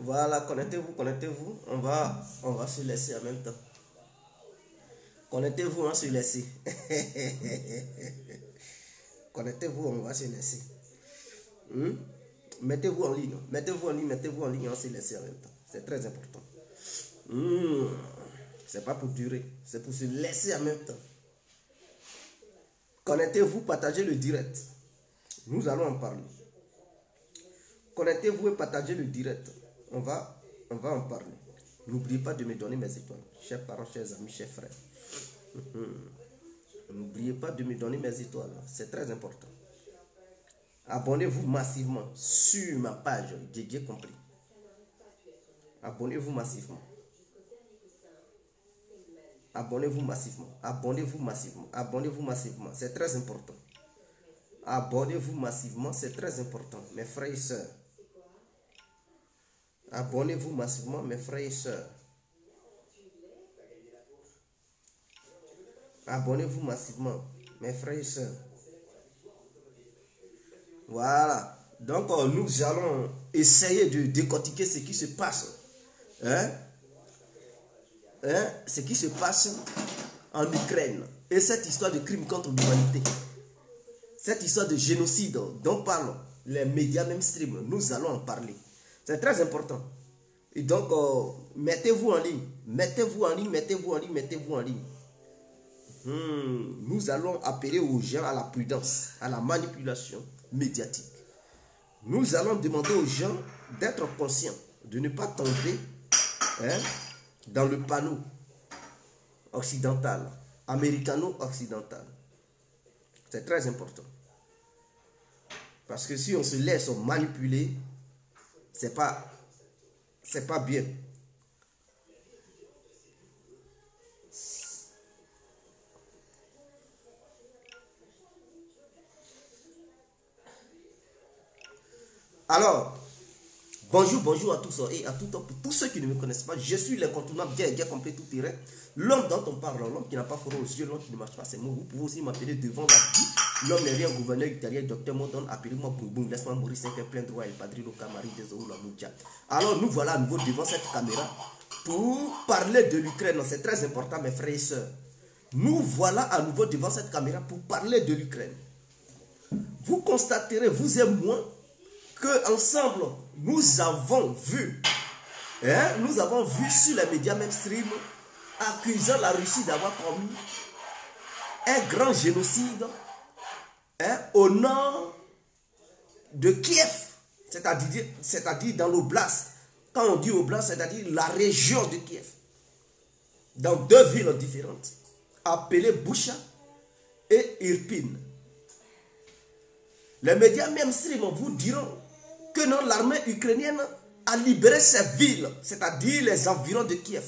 Voilà, connectez-vous, connectez-vous. On va se laisser en même temps. Connectez-vous, on va se laisser. Connectez-vous, on va se laisser. Mettez-vous en ligne, mettez-vous en ligne, mettez-vous en ligne, on va se laisser en même temps. C'est très important. C'est pas pour durer, c'est pour se laisser en même temps. Connectez-vous, partagez le direct. Nous allons en parler. Connectez-vous et partagez le direct. On va en parler. N'oubliez pas de me donner mes étoiles. Chers parents, chers amis, chers frères. N'oubliez pas de me donner mes étoiles. C'est très important. Abonnez-vous massivement sur ma page Didier Compris. Abonnez-vous massivement. Abonnez-vous massivement. Abonnez-vous massivement. Abonnez-vous massivement. C'est très important. Abonnez-vous massivement. C'est très important. Mes frères et sœurs. Abonnez-vous massivement, mes frères et sœurs. Abonnez-vous massivement, mes frères et sœurs. Voilà. Donc, nous allons essayer de décortiquer ce qui se passe. Ce qui se passe en Ukraine. Et cette histoire de crime contre l'humanité. Cette histoire de génocide dont parlent les médias mainstream. Nous allons en parler. C'est très important. Et donc, mettez-vous en ligne. Mettez-vous en ligne, mettez-vous en ligne, mettez-vous en ligne. Nous allons appeler aux gens à la prudence, à la manipulation médiatique. Nous allons demander aux gens d'être conscients, de ne pas tomber dans le panneau occidental, américano-occidental. C'est très important. Parce que si on se laisse manipuler, c'est pas bien. Alors, bonjour à tous et à tous ceux qui ne me connaissent pas. Je suis l'incontournable, Didier Compris tout terrain. L'homme dont on parle, l'homme qui n'a pas froid aux yeux, l'homme qui ne marche pas ses mots. Vous pouvez aussi m'appeler devant la vie. L'homme n'est rien, gouverneur italien, docteur Modon, appelez-moi Boum, laisse-moi mourir 5 plein droit, El Padrino Camari, Désolé, la Moudia. Alors nous voilà à nouveau devant cette caméra pour parler de l'Ukraine. C'est très important, mes frères et sœurs. Nous voilà à nouveau devant cette caméra pour parler de l'Ukraine. Vous constaterez, vous et moi, que ensemble nous avons vu sur les médias mainstream accusant la Russie d'avoir commis un grand génocide au nord de Kiev, c'est-à-dire dans l'Oblast. Quand on dit Oblast, c'est-à-dire la région de Kiev, dans deux villes différentes, appelées Boucha et Irpin. Les médias mainstream vous diront que non, l'armée ukrainienne a libéré ces villes, c'est-à-dire les environs de Kiev.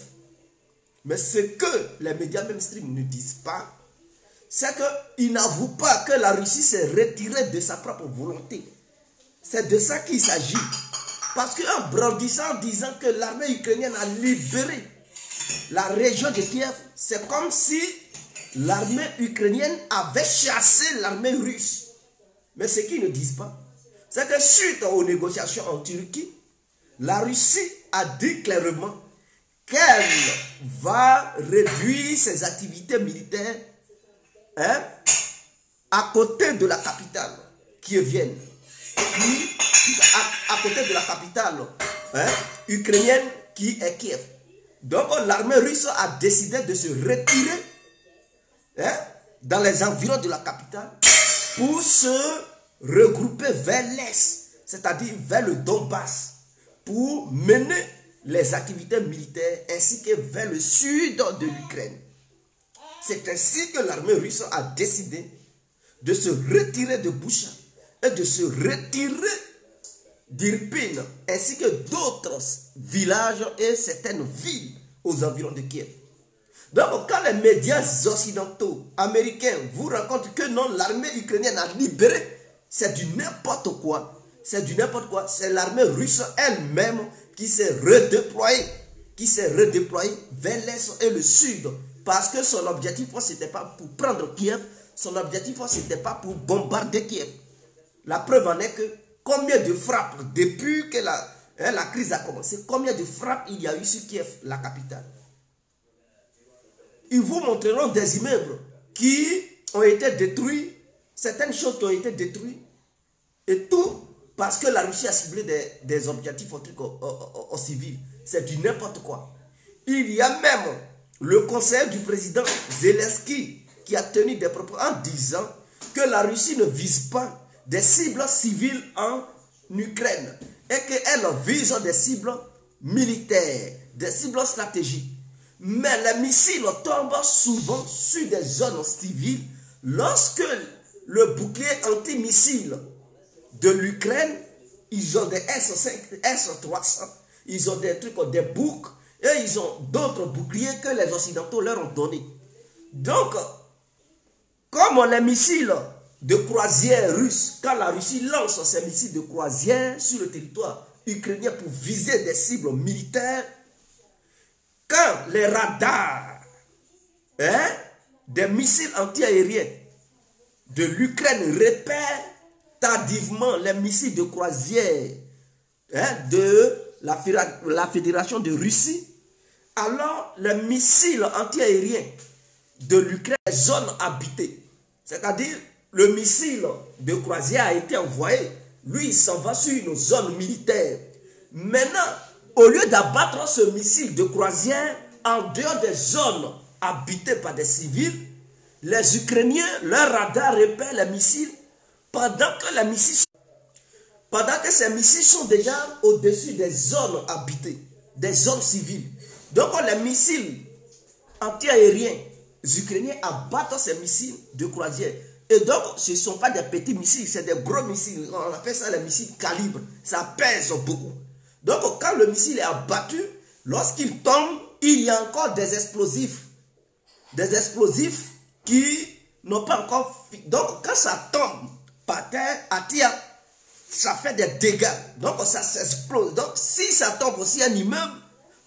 Mais ce que les médias mainstream ne disent pas, c'est qu'ils n'avouent pas que la Russie s'est retirée de sa propre volonté. C'est de ça qu'il s'agit. Parce qu'en brandissant, disant que l'armée ukrainienne a libéré la région de Kiev, c'est comme si l'armée ukrainienne avait chassé l'armée russe. Mais ce qu'ils ne disent pas, c'est que suite aux négociations en Turquie, la Russie a dit clairement qu'elle va réduire ses activités militaires à côté de la capitale, qui est Vienne. À côté de la capitale ukrainienne, qui est Kiev. Donc l'armée russe a décidé de se retirer dans les environs de la capitale pour se regrouper vers l'est, c'est-à-dire vers le Donbass, pour mener les activités militaires ainsi que vers le sud de l'Ukraine. C'est ainsi que l'armée russe a décidé de se retirer de Boucha et de se retirer d'Irpin ainsi que d'autres villages et certaines villes aux environs de Kiev. Donc quand les médias occidentaux, américains, vous racontent que non, l'armée ukrainienne a libéré, c'est du n'importe quoi. C'est du n'importe quoi. C'est l'armée russe elle-même qui s'est redéployée. Vers l'est et le sud. Parce que son objectif, ce n'était pas pour prendre Kiev. Son objectif, ce n'était pas pour bombarder Kiev. La preuve en est que combien de frappes depuis que la crise a commencé, combien de frappes il y a eu sur Kiev, la capitale. Ils vous montreront des immeubles qui ont été détruits, certaines choses qui ont été détruites, et tout parce que la Russie a ciblé des objectifs au civil. C'est du n'importe quoi. Il y a même le conseiller du président Zelensky qui a tenu des propos en disant que la Russie ne vise pas des cibles civiles en Ukraine et qu'elle vise des cibles militaires, des cibles stratégiques. Mais les missiles tombent souvent sur des zones civiles lorsque le bouclier antimissile de l'Ukraine, ils ont des S-5, S-300, ils ont des trucs, des boucs, et ils ont d'autres boucliers que les Occidentaux leur ont donnés. Donc, comme les missiles de croisière russes, quand la Russie lance ses missiles de croisière sur le territoire ukrainien pour viser des cibles militaires, quand les radars des missiles antiaériens de l'Ukraine repèrent tardivement les missiles de croisière de la Fédération de Russie, alors les missiles antiaériens de l'Ukraine, zone habitée, c'est-à-dire le missile de croisière a été envoyé, lui il s'en va sur une zone militaire. Maintenant, au lieu d'abattre ce missile de croisière en dehors des zones habitées par des civils, les Ukrainiens, leur radar repère les missiles pendant que ces missiles sont déjà au-dessus des zones habitées, des zones civiles. Donc les missiles antiaériens ukrainiens abattent ces missiles de croisière. Et donc ce ne sont pas des petits missiles, c'est des gros missiles. On appelle ça les missiles calibre. Ça pèse beaucoup. Donc quand le missile est abattu, lorsqu'il tombe, il y a encore des explosifs. Des explosifs qui n'ont pas encore... Donc quand ça tombe par terre, à terre, ça fait des dégâts. Donc ça s'explose. Donc si ça tombe aussi un immeuble,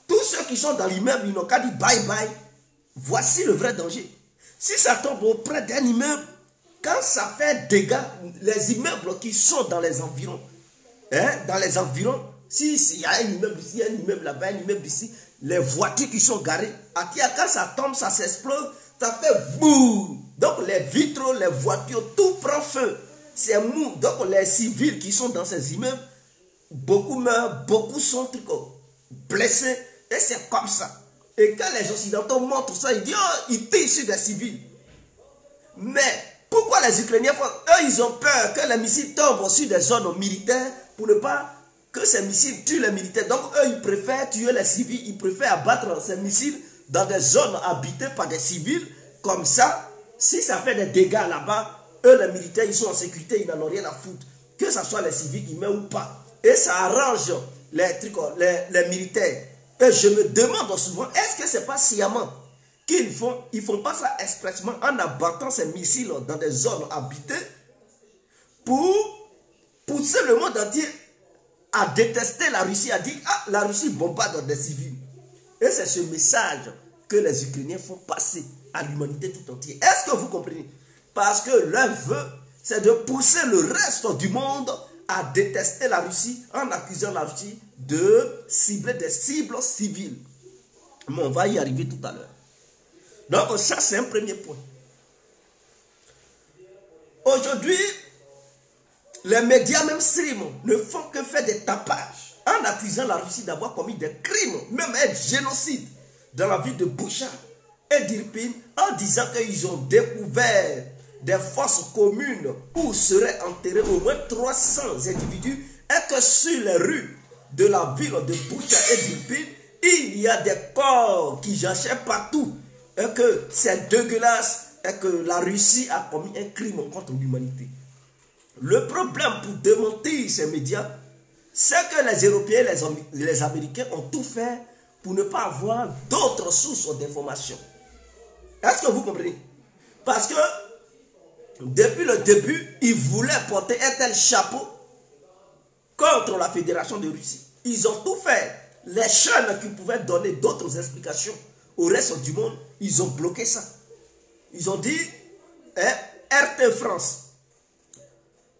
tous ceux qui sont dans l'immeuble, ils n'ont qu'à dire bye bye. Voici le vrai danger. Si ça tombe auprès d'un immeuble, quand ça fait dégâts, les immeubles qui sont dans les environs, s'il y a un immeuble ici, un immeuble là-bas, un immeuble ici, les voitures qui sont garées, à terre, quand ça tombe, ça s'explose, ça fait boum. Donc les vitres, les voitures, tout prend feu. C'est mou. Donc les civils qui sont dans ces immeubles, beaucoup meurent, beaucoup sont blessés. Et c'est comme ça. Et quand les Occidentaux montrent ça, ils disent, oh, ils tirent sur des civils. Mais pourquoi les Ukrainiens font? Eux, ils ont peur que les missiles tombent sur des zones militaires pour ne pas que ces missiles tuent les militaires. Donc eux, ils préfèrent tuer les civils, ils préfèrent abattre ces missiles dans des zones habitées par des civils. Comme ça, si ça fait des dégâts là-bas, eux, les militaires, ils sont en sécurité, ils n'en ont rien à foutre. Que ce soit les civils qui meurent ou pas. Et ça arrange les militaires. Et je me demande souvent, est-ce que ce n'est pas sciemment qu'ils font? Ils ne font pas ça expressement en abattant ces missiles dans des zones habitées pour pousser le monde entier à détester la Russie, à dire, ah, la Russie bombarde des civils. Et c'est ce message que les Ukrainiens font passer à l'humanité tout entière. Est-ce que vous comprenez? Parce que leur vœu, c'est de pousser le reste du monde à détester la Russie en accusant la Russie de cibler des cibles civiles. Mais on va y arriver tout à l'heure. Donc ça, c'est un premier point. Aujourd'hui, les médias, même stream, ne font que faire des tapages en accusant la Russie d'avoir commis des crimes, même un génocide dans la ville de Boucha et d'Irpin, en disant qu'ils ont découvert des fosses communes où seraient enterrés au moins 300 individus et que sur les rues de la ville de Boucha et d'Irpin, il y a des corps qui jachèrent partout et que c'est dégueulasse et que la Russie a commis un crime contre l'humanité. Le problème pour démentir ces médias, c'est que les Européens et les Américains ont tout fait pour ne pas avoir d'autres sources d'informations. Est-ce que vous comprenez? Parce que depuis le début, ils voulaient porter un tel chapeau contre la Fédération de Russie. Ils ont tout fait. Les chaînes qui pouvaient donner d'autres explications au reste du monde, ils ont bloqué ça. Ils ont dit, RT France,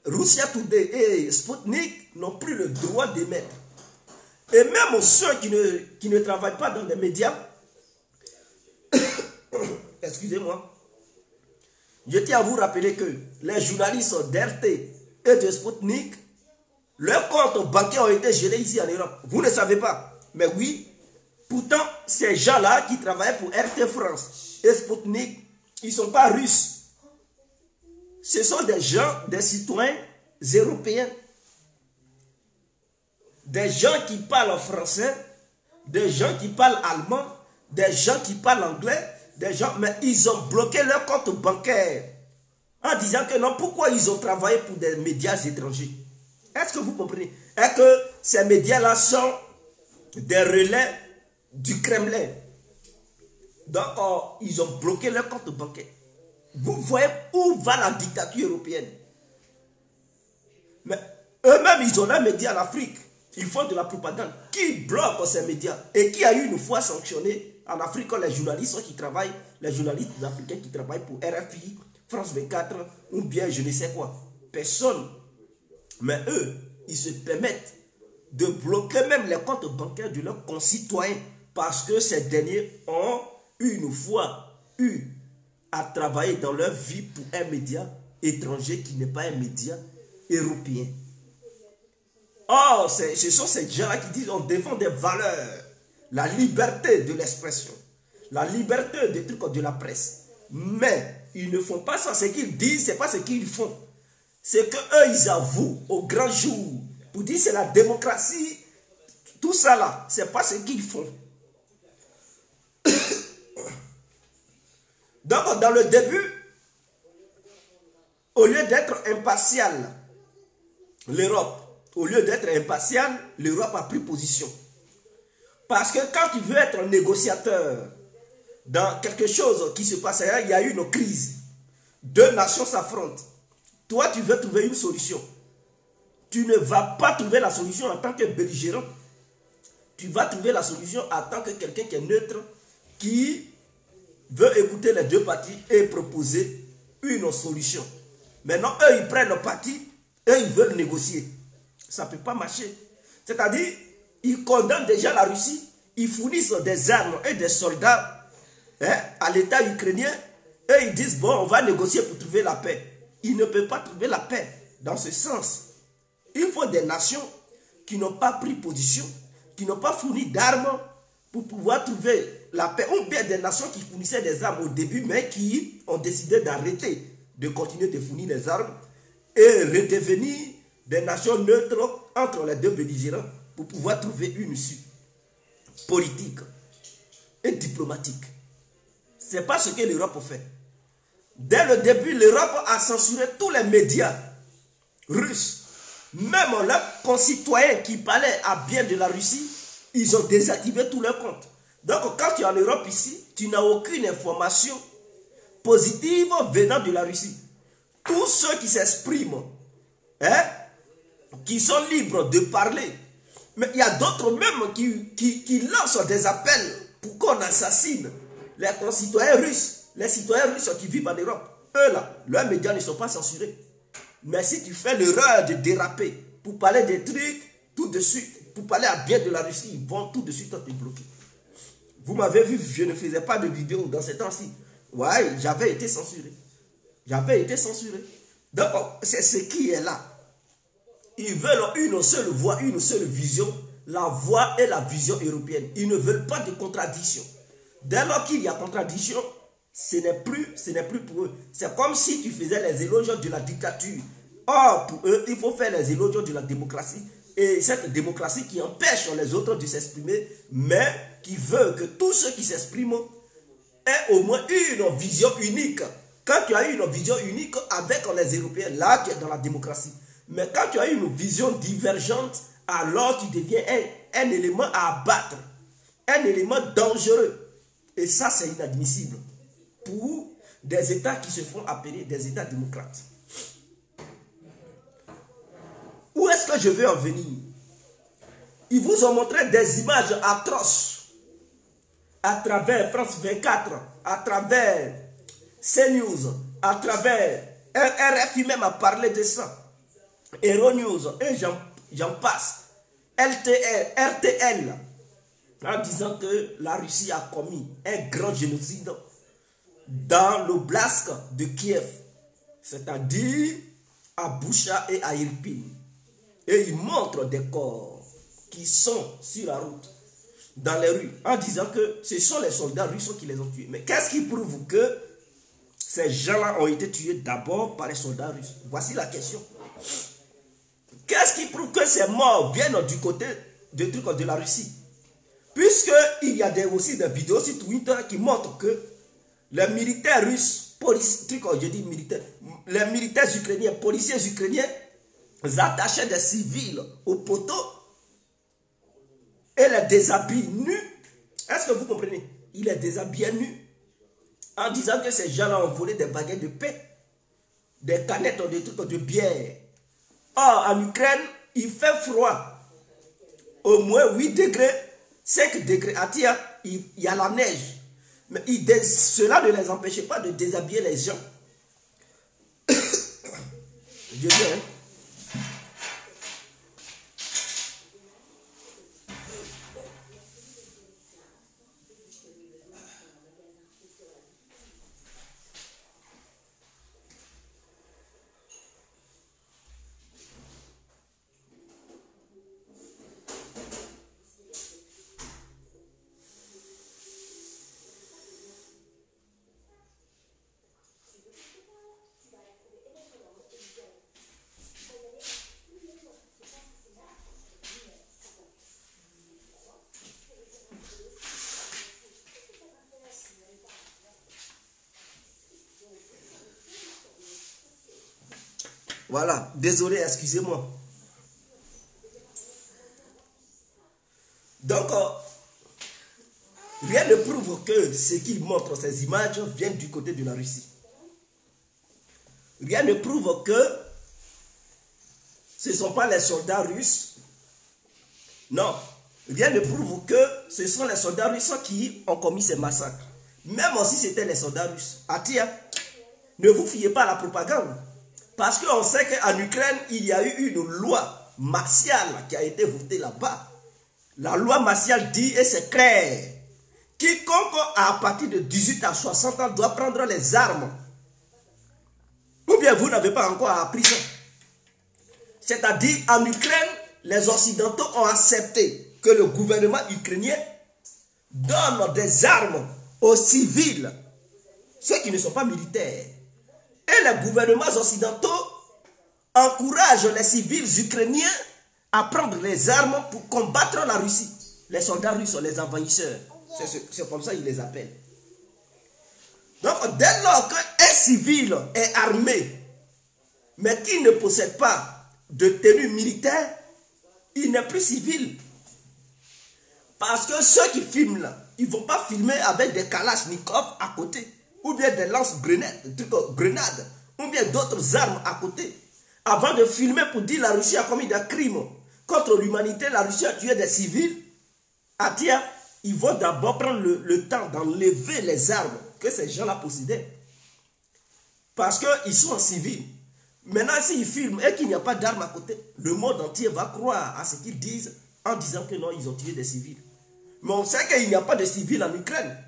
Russia Today et Sputnik n'ont plus le droit d'émettre. Et même ceux qui ne travaillent pas dans les médias, excusez-moi, je tiens à vous rappeler que les journalistes d'RT et de Sputnik, leurs comptes bancaires ont été gelés ici en Europe. Vous ne savez pas. Mais oui, pourtant, ces gens-là qui travaillent pour RT France et Sputnik, ils ne sont pas russes. Ce sont des gens, des citoyens européens. Des gens qui parlent français, des gens qui parlent allemand, des gens qui parlent anglais, des gens, mais ils ont bloqué leur compte bancaire en disant que non, pourquoi ils ont travaillé pour des médias étrangers? Est-ce que vous comprenez? Est-ce que ces médias-là sont des relais du Kremlin? Donc, ils ont bloqué leur compte bancaire. Vous voyez où va la dictature européenne? Mais eux-mêmes, ils ont un média en Afrique. Ils font de la propagande. Qui bloque ces médias? Et qui a eu une fois sanctionné en Afrique les journalistes qui travaillent, les journalistes africains qui travaillent pour RFI, France 24 ou bien je ne sais quoi? Personne. Mais eux, ils se permettent de bloquer même les comptes bancaires de leurs concitoyens parce que ces derniers ont une fois eu à travailler dans leur vie pour un média étranger qui n'est pas un média européen. Or, ce sont ces gens-là qui disent on défend des valeurs, la liberté de l'expression, la liberté des trucs de la presse. Mais ils ne font pas ça. Ce qu'ils disent, ce n'est pas ce qu'ils font. C'est qu'eux, ils avouent au grand jour pour dire c'est la démocratie. Tout ça là, ce n'est pas ce qu'ils font. Donc, dans le début, au lieu d'être impartial, l'Europe, a pris position. Parce que quand tu veux être un négociateur dans quelque chose qui se passe ailleurs, il y a eu une crise. Deux nations s'affrontent. Toi, tu veux trouver une solution. Tu ne vas pas trouver la solution en tant que belligérant. Tu vas trouver la solution en tant que quelqu'un qui est neutre, qui veut écouter les deux parties et proposer une solution. Maintenant, eux, ils prennent le parti et ils veulent négocier. Ça ne peut pas marcher. C'est-à-dire, ils condamnent déjà la Russie, ils fournissent des armes et des soldats à l'État ukrainien et ils disent, bon, on va négocier pour trouver la paix. Ils ne peuvent pas trouver la paix dans ce sens. Il faut des nations qui n'ont pas pris position, qui n'ont pas fourni d'armes pour pouvoir trouver la paix. Ou bien des nations qui fournissaient des armes au début, mais qui ont décidé d'arrêter de continuer de fournir des armes et redevenir des nations neutres entre les deux belligérants pour pouvoir trouver une issue politique et diplomatique. Ce n'est pas ce que l'Europe fait. Dès le début, l'Europe a censuré tous les médias russes. Même leurs concitoyens qui parlaient à bien de la Russie, ils ont désactivé tous leurs comptes. Donc quand tu es en Europe ici, tu n'as aucune information positive venant de la Russie. Tous ceux qui s'expriment, qui sont libres de parler, mais il y a d'autres même qui lancent des appels pour qu'on assassine les concitoyens russes, les citoyens russes qui vivent en Europe. Eux là, leurs médias ne sont pas censurés. Mais si tu fais l'erreur de déraper pour parler des trucs, tout de suite, pour parler à bien de la Russie, ils vont tout de suite te bloquer. Vous m'avez vu, je ne faisais pas de vidéo dans ces temps-ci. Ouais, j'avais été censuré. J'avais été censuré. Donc, c'est ce qui est là. Ils veulent une seule voix, une seule vision, la voix et la vision européenne. Ils ne veulent pas de contradiction. Dès lors qu'il y a contradiction, ce n'est plus pour eux. C'est comme si tu faisais les éloges de la dictature. Or, pour eux, il faut faire les éloges de la démocratie. Et cette démocratie qui empêche les autres de s'exprimer, mais qui veut que tous ceux qui s'expriment aient au moins une vision unique. Quand tu as une vision unique avec les Européens, là tu es dans la démocratie. Mais quand tu as une vision divergente, alors tu deviens un élément à abattre. Un élément dangereux. Et ça, c'est inadmissible pour des États qui se font appeler des États démocrates. Où est-ce que je veux en venir? Ils vous ont montré des images atroces à travers France 24, à travers CNews, à travers RFI même a parlé de ça, Euronews, et j'en passe. RTL, en disant que la Russie a commis un grand génocide dans l'oblast de Kiev, c'est-à-dire à Boucha et à Irpin. Et ils montrent des corps qui sont sur la route, dans les rues, en disant que ce sont les soldats russes qui les ont tués. Mais qu'est-ce qui prouve que ces gens-là ont été tués d'abord par les soldats russes? Voici la question. Qu'est-ce qui prouve que ces morts viennent du côté de la Russie? Puisqu'il y a aussi des vidéos sur Twitter qui montrent que les militaires russes, les militaires ukrainiens, policiers ukrainiens, attachaient des civils au poteau et les déshabillent nus. Est-ce que vous comprenez? Ils les déshabillaient nus en disant que ces gens-là ont volé des baguettes de pain, des canettes, des trucs de bière. Or, en Ukraine, il fait froid. Au moins 8 degrés, 5 degrés. À Tia, il y a la neige. Mais cela ne les empêchait pas de déshabiller les gens. Je dis, hein? Voilà, désolé, excusez-moi. Donc, rien ne prouve que ce qu'ils montrent, ces images, viennent du côté de la Russie. Rien ne prouve que ce ne sont pas les soldats russes. Non, rien ne prouve que ce sont les soldats russes qui ont commis ces massacres. Même si c'était les soldats russes. Atia, ne vous fiez pas à la propagande. Parce qu'on sait qu'en Ukraine, il y a eu une loi martiale qui a été votée là-bas. La loi martiale dit, et c'est clair, quiconque à partir de 18 à 60 ans doit prendre les armes. Ou bien vous n'avez pas encore appris ça. C'est-à-dire, en Ukraine, les Occidentaux ont accepté que le gouvernement ukrainien donne des armes aux civils, ceux qui ne sont pas militaires. Et les gouvernements occidentaux encouragent les civils ukrainiens à prendre les armes pour combattre la Russie. Les soldats russes sont les envahisseurs. C'est comme ça qu'ils les appellent. Donc, dès lors qu'un civil est armé, mais qui ne possède pas de tenue militaire, il n'est plus civil. Parce que ceux qui filment là, ils ne vont pas filmer avec des kalachnikovs à côté. Ou bien des lance-grenades, ou bien d'autres armes à côté. Avant de filmer pour dire la Russie a commis des crimes contre l'humanité, la Russie a tué des civils, Atia, ils vont d'abord prendre le temps d'enlever les armes que ces gens-là possédaient. Parce qu'ils sont en civil. Maintenant, s'ils filment et qu'il n'y a pas d'armes à côté, le monde entier va croire à ce qu'ils disent en disant que non, ils ont tué des civils. Mais on sait qu'il n'y a pas de civils en Ukraine.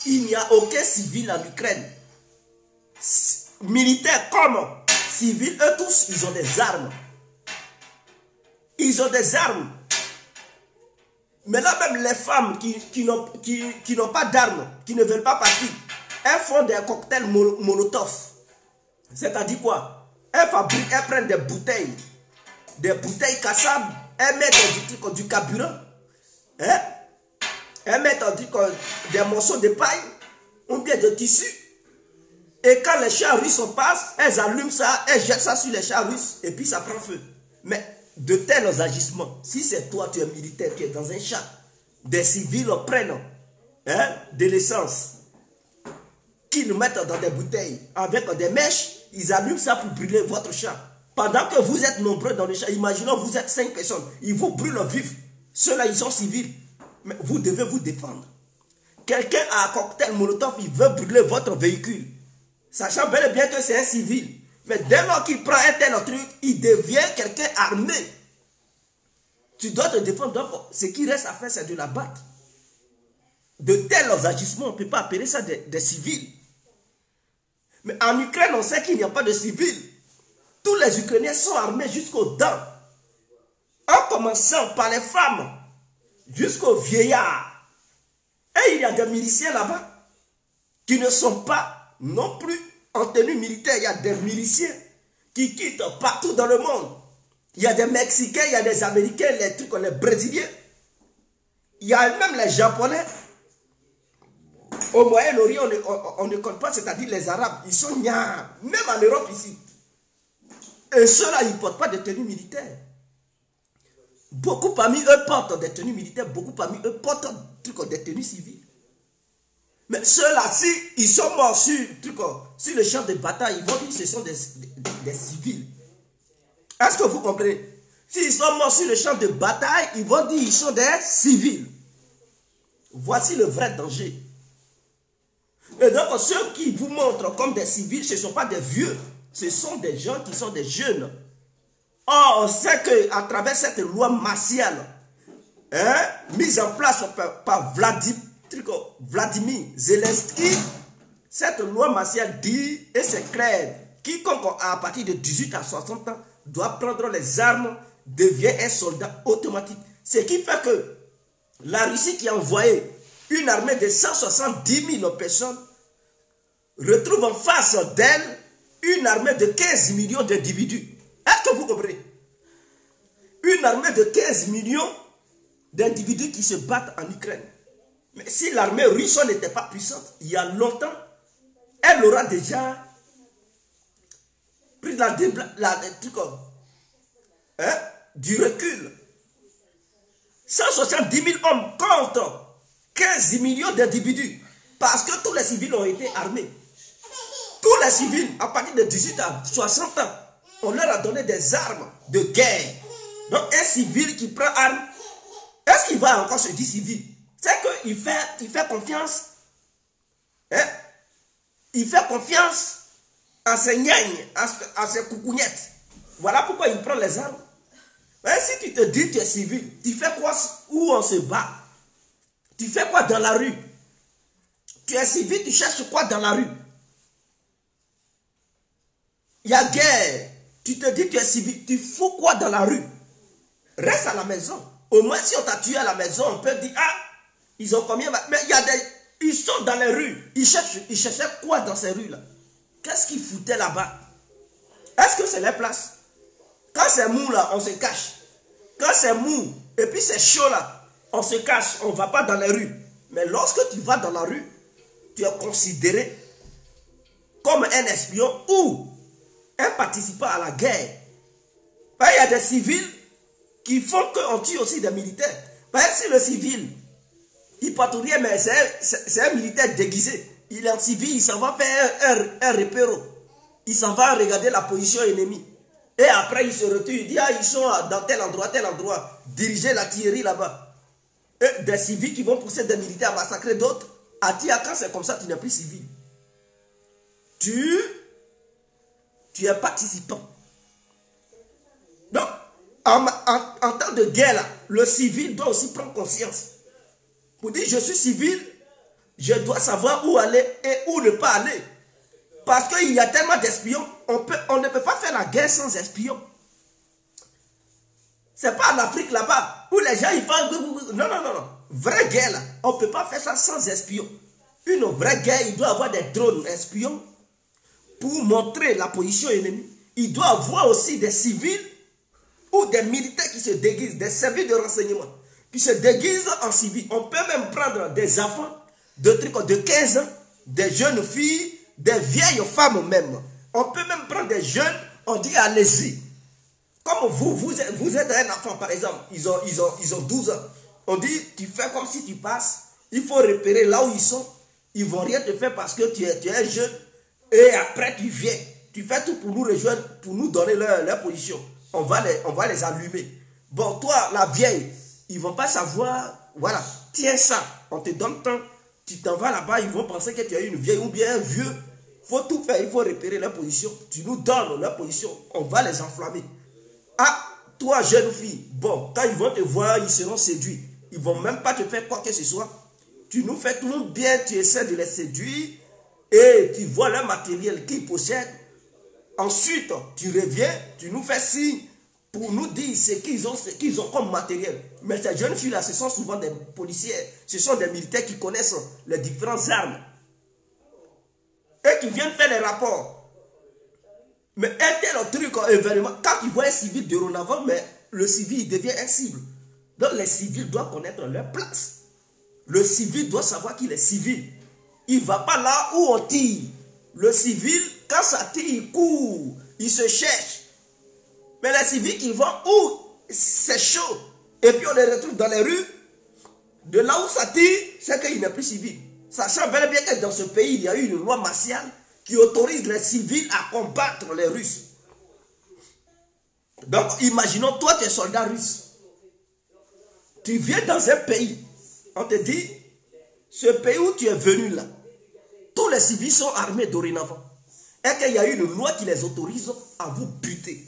Il n'y a aucun civil en Ukraine. Militaires comme civils, eux tous, ils ont des armes. Ils ont des armes. Mais là même les femmes qui n'ont pas d'armes, qui ne veulent pas partir, elles font des cocktails Molotov. C'est-à-dire quoi? Elles fabriquent, elles prennent des bouteilles cassables, elles mettent du carburant. Hein? Elles mettent des morceaux de paille ou bien de tissu. Et quand les chars russes passent, elles allument ça, elles jettent ça sur les chars russes et puis ça prend feu. Mais de tels agissements, si c'est toi, tu es militaire, tu es dans un char, des civils prennent de l'essence, qu'ils mettent dans des bouteilles avec des mèches, ils allument ça pour brûler votre char. Pendant que vous êtes nombreux dans le char, imaginons vous êtes 5 personnes, ils vous brûlent vifs. Ceux-là, ils sont civils. Mais vous devez vous défendre. Quelqu'un a un cocktail Molotov, il veut brûler votre véhicule. Sachant bel et bien que c'est un civil. Mais dès lors qu'il prend un tel truc, il devient quelqu'un armé. Tu dois te défendre. Donc, ce qui reste à faire, c'est de la battre. De tels agissements, on ne peut pas appeler ça des civils. Mais en Ukraine, on sait qu'il n'y a pas de civils. Tous les Ukrainiens sont armés jusqu'aux dents. En commençant par les femmes, jusqu'aux vieillards. Et il y a des miliciens là-bas qui ne sont pas non plus en tenue militaire. Il y a des miliciens qui quittent partout dans le monde. Il y a des Mexicains, il y a des Américains, les Brésiliens. Il y a même les Japonais. Au Moyen-Orient, on ne compte pas, c'est-à-dire les Arabes. Ils sont gnards, même en Europe ici. Et ceux-là, ils ne portent pas de tenue militaire. Beaucoup parmi eux portent des tenues militaires, beaucoup parmi eux portent des tenues civiles. Mais ceux-là, si ils sont morts sur le champ de bataille, ils vont dire que ce sont des civils. Est-ce que vous comprenez? S'ils sont morts sur le champ de bataille, ils vont dire qu'ils sont des civils. Voici le vrai danger. Et donc, ceux qui vous montrent comme des civils, ce ne sont pas des vieux. Ce sont des gens qui sont des jeunes. Or, on sait qu'à travers cette loi martiale, mise en place par Vladimir Zelensky, cette loi martiale dit, et c'est clair, quiconque à partir de 18 à 60 ans doit prendre les armes, devient un soldat automatique. Ce qui fait que la Russie qui a envoyé une armée de 170 000 personnes retrouve en face d'elle une armée de 15 millions d'individus. Est-ce que vous comprenez? Une armée de 15 millions d'individus qui se battent en Ukraine. Mais si l'armée russe n'était pas puissante, il y a longtemps, elle aura déjà pris du recul. 170 000 hommes contre 15 millions d'individus. Parce que tous les civils ont été armés. Tous les civils, à partir de 18 à 60 ans, on leur a donné des armes de guerre. Donc un civil qui prend arme, est-ce qu'il va encore se dire civil? C'est qu'il fait confiance. Il fait confiance à ses gnagnes, à ses coucougnettes. Voilà pourquoi il prend les armes. Mais si tu te dis que tu es civil, tu fais quoi où on se bat? Tu fais quoi dans la rue? Tu es civil, tu cherches quoi dans la rue? Il y a guerre. Tu te dis que tu es civil, tu fous quoi dans la rue? Reste à la maison. Au moins si on t'a tué à la maison, on peut dire, ah, ils ont combien? Mais il y a ils sont dans les rues. Ils cherchaient quoi dans ces rues-là? Qu'est-ce qu'ils foutaient là-bas? Est-ce que c'est les places? Quand c'est mou là, on se cache. Quand c'est mou, et puis c'est chaud là, on se cache, on ne va pas dans les rues. Mais lorsque tu vas dans la rue, tu es considéré comme un espion ou un participant à la guerre. Il y a des civils qui font qu'on tue aussi des militaires. Par exemple, si le civil, il ne porte rien, mais c'est un militaire déguisé. Il est en civil, il s'en va faire un repéro. Il s'en va regarder la position ennemie. Et après, il se retire, il dit, ah, ils sont dans tel endroit, diriger l'artillerie là-bas. Et des civils qui vont pousser des militaires à massacrer d'autres. À dire, quand c'est comme ça, tu n'es plus civil. Tu es participant. Donc, en temps de guerre, là, le civil doit aussi prendre conscience. Pour dire, je suis civil, je dois savoir où aller et où ne pas aller. Parce qu'il y a tellement d'espions, on ne peut pas faire la guerre sans espions. C'est pas en Afrique là-bas, où les gens ils font... Non. Vraie guerre là, on ne peut pas faire ça sans espions. Une vraie guerre, il doit avoir des drones espions pour montrer la position ennemie. Il doit avoir aussi des civils ou des militaires qui se déguisent, des services de renseignement, qui se déguisent en civils. On peut même prendre des enfants de 15 ans, des jeunes filles, des vieilles femmes même. On peut même prendre des jeunes, on dit allez-y. Comme vous êtes un enfant par exemple, ils ont 12 ans. On dit, tu fais comme si tu passes, il faut repérer là où ils sont. Ils ne vont rien te faire parce que tu es un jeune. Et après tu viens, tu fais tout pour nous rejoindre, pour nous donner leur position. On va les allumer. Bon, toi, la vieille, ils ne vont pas savoir, voilà, tiens ça, on te donne temps, tu t'en vas là-bas, ils vont penser que tu es une vieille ou bien un vieux. Il faut tout faire, il faut repérer leur position. Tu nous donnes leur position, on va les enflammer. Ah, toi, jeune fille, bon, quand ils vont te voir, ils seront séduits. Ils ne vont même pas te faire quoi que ce soit. Tu nous fais tout bien, tu essaies de les séduire et tu vois leur matériel qu'ils possèdent. Ensuite, tu reviens, tu nous fais signe pour nous dire ce qu'ils ont comme matériel. Mais ces jeunes filles-là, ce sont souvent des policiers, ce sont des militaires qui connaissent les différentes armes. Et qui viennent faire les rapports. Mais un tel truc, événement, quand ils voient un civil dorénavant, mais le civil il devient un cible. Donc les civils doivent connaître leur place. Le civil doit savoir qu'il est civil. Il ne va pas là où on tire. Le civil, quand ça tire, il court, il se cherche. Mais les civils qui vont où c'est chaud, et puis on les retrouve dans les rues, de là où ça tire, c'est qu'il n'est plus civil. Sachant bel et bien que dans ce pays, il y a eu une loi martiale qui autorise les civils à combattre les Russes. Donc, imaginons, toi, tu es soldat russe. Tu viens dans un pays, on te dit, ce pays où tu es venu là, tous les civils sont armés dorénavant. Et qu'il y a eu une loi qui les autorise à vous buter.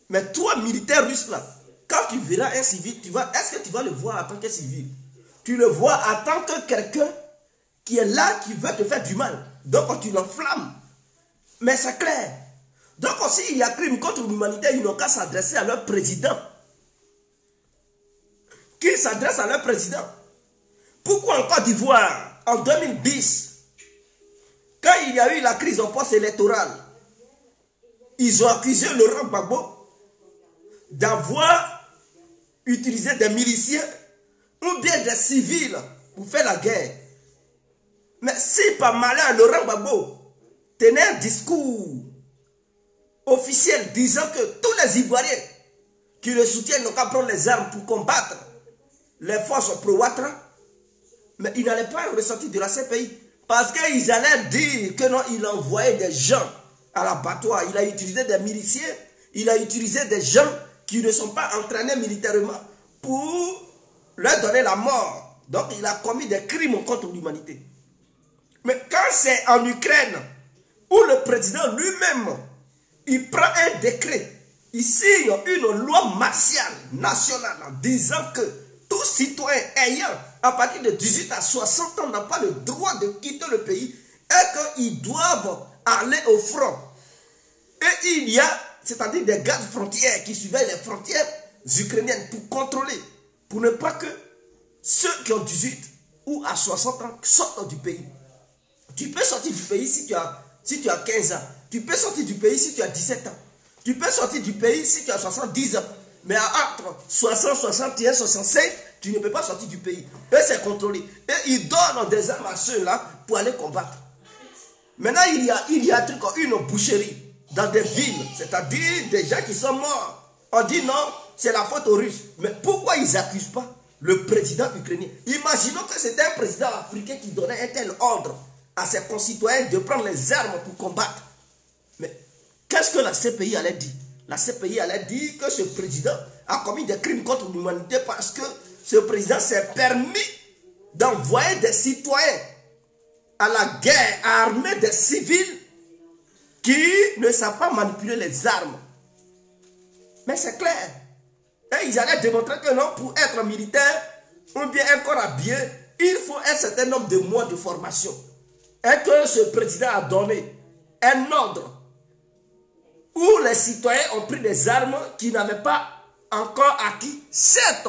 Mais toi, militaire russe là, quand tu verras un civil, est-ce que tu vas le voir en tant que civil? Tu le vois en tant que quelqu'un qui est là, qui veut te faire du mal. Donc tu l'enflammes. Mais c'est clair. Donc aussi, il y a crime contre l'humanité, ils n'ont qu'à s'adresser à leur président. Qu'ils s'adressent à leur président. Pourquoi en Côte d'Ivoire, en 2010, quand il y a eu la crise au poste électoral, ils ont accusé Laurent Gbagbo d'avoir utilisé des miliciens ou bien des civils pour faire la guerre. Mais si par malheur Laurent Gbagbo tenait un discours officiel disant que tous les Ivoiriens qui le soutiennent n'ont qu'à prendre les armes pour combattre les forces pro-Ouattara, mais il n'allait pas ressortir de la CPI. Parce qu'ils allaient dire que non, il envoyait des gens à l'abattoir. Il a utilisé des miliciens, il a utilisé des gens qui ne sont pas entraînés militairement pour leur donner la mort. Donc il a commis des crimes contre l'humanité. Mais quand c'est en Ukraine, où le président lui-même, il prend un décret, il signe une loi martiale nationale en disant que tout citoyen ayant à partir de 18 à 60 ans n'a pas le droit de quitter le pays et qu'ils doivent aller au front. Et il y a, c'est-à-dire des gardes frontières qui surveillent les frontières ukrainiennes pour contrôler, pour ne pas que ceux qui ont 18 ou à 60 ans sortent du pays. Tu peux sortir du pays si tu as 15 ans. Tu peux sortir du pays si tu as 17 ans. Tu peux sortir du pays si tu as 70 ans. Mais entre 60, 61, 65, tu ne peux pas sortir du pays. Et c'est contrôlé. Et ils donnent des armes à ceux-là pour aller combattre. Maintenant, il y a une boucherie dans des villes, c'est-à-dire des gens qui sont morts. On dit non, c'est la faute aux Russes. Mais pourquoi ils n'accusent pas le président ukrainien? Imaginons que c'était un président africain qui donnait un tel ordre à ses concitoyens de prendre les armes pour combattre. Mais qu'est-ce que la CPI allait dire? La CPI allait dire que ce président a commis des crimes contre l'humanité parce que ce président s'est permis d'envoyer des citoyens à la guerre, à armer des civils qui ne savent pas manipuler les armes. Mais c'est clair. Et ils allaient démontrer que non, pour être militaire ou bien un corps habillé, il faut un certain nombre de mois de formation. Et que ce président a donné un ordre où les citoyens ont pris des armes qui n'avaient pas encore acquis cette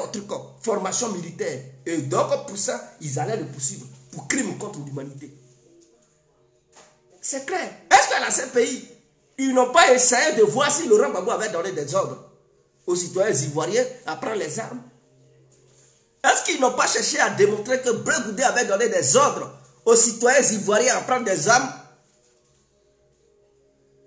formation militaire. Et donc pour ça, ils allaient le poursuivre pour crime contre l'humanité. C'est clair. Est-ce que la CPI, ils n'ont pas essayé de voir si Laurent Gbagbo avait donné des ordres aux citoyens ivoiriens à prendre les armes? Est-ce qu'ils n'ont pas cherché à démontrer que Blé Goudé avait donné des ordres aux citoyens ivoiriens à prendre des armes?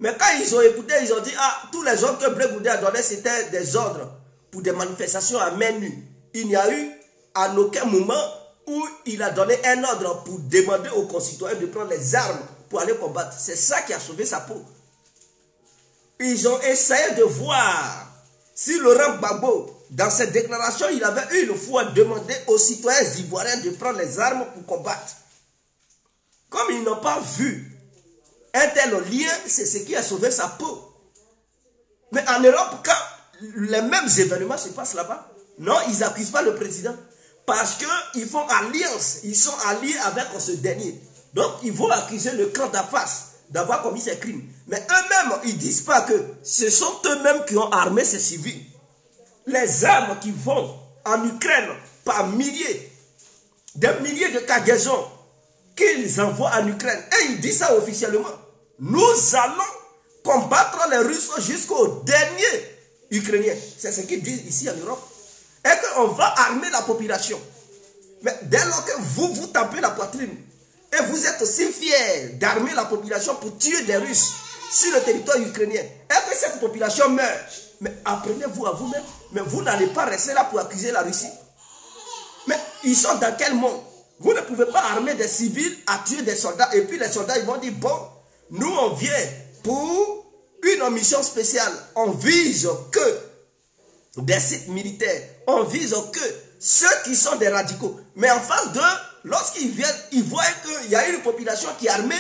Mais quand ils ont écouté, ils ont dit, ah, tous les ordres que Blé Goudé a donnés, c'était des ordres pour des manifestations à main nue. Il n'y a eu à aucun moment où il a donné un ordre pour demander aux concitoyens de prendre les armes pour aller combattre. C'est ça qui a sauvé sa peau. Ils ont essayé de voir si Laurent Gbagbo, dans cette déclaration, il avait une fois demandé aux citoyens ivoiriens de prendre les armes pour combattre. Comme ils n'ont pas vu un tel lien, c'est ce qui a sauvé sa peau. Mais en Europe, quand les mêmes événements se passent là-bas. Non, ils n'accusent pas le président. Parce qu'ils font alliance. Ils sont alliés avec ce dernier. Donc, ils vont accuser le camp d'en face d'avoir commis ces crimes. Mais eux-mêmes, ils ne disent pas que ce sont eux-mêmes qui ont armé ces civils. Les armes qui vont en Ukraine par milliers, des milliers de cargaisons qu'ils envoient en Ukraine. Et ils disent ça officiellement. Nous allons combattre les Russes jusqu'au dernier Ukrainien. C'est ce qu'ils disent ici en Europe. Et qu'on va armer la population. Mais dès lors que vous tapez la poitrine et vous êtes aussi fiers d'armer la population pour tuer des Russes sur le territoire ukrainien, et que cette population meurt, mais apprenez-vous à vous-même, mais vous n'allez pas rester là pour accuser la Russie. Mais ils sont dans quel monde? Vous ne pouvez pas armer des civils à tuer des soldats et puis les soldats ils vont dire bon, nous on vient pour une mission spéciale, on vise que des sites militaires, on vise que ceux qui sont des radicaux. Mais en face d'eux, lorsqu'ils viennent, ils voient qu'il y a une population qui est armée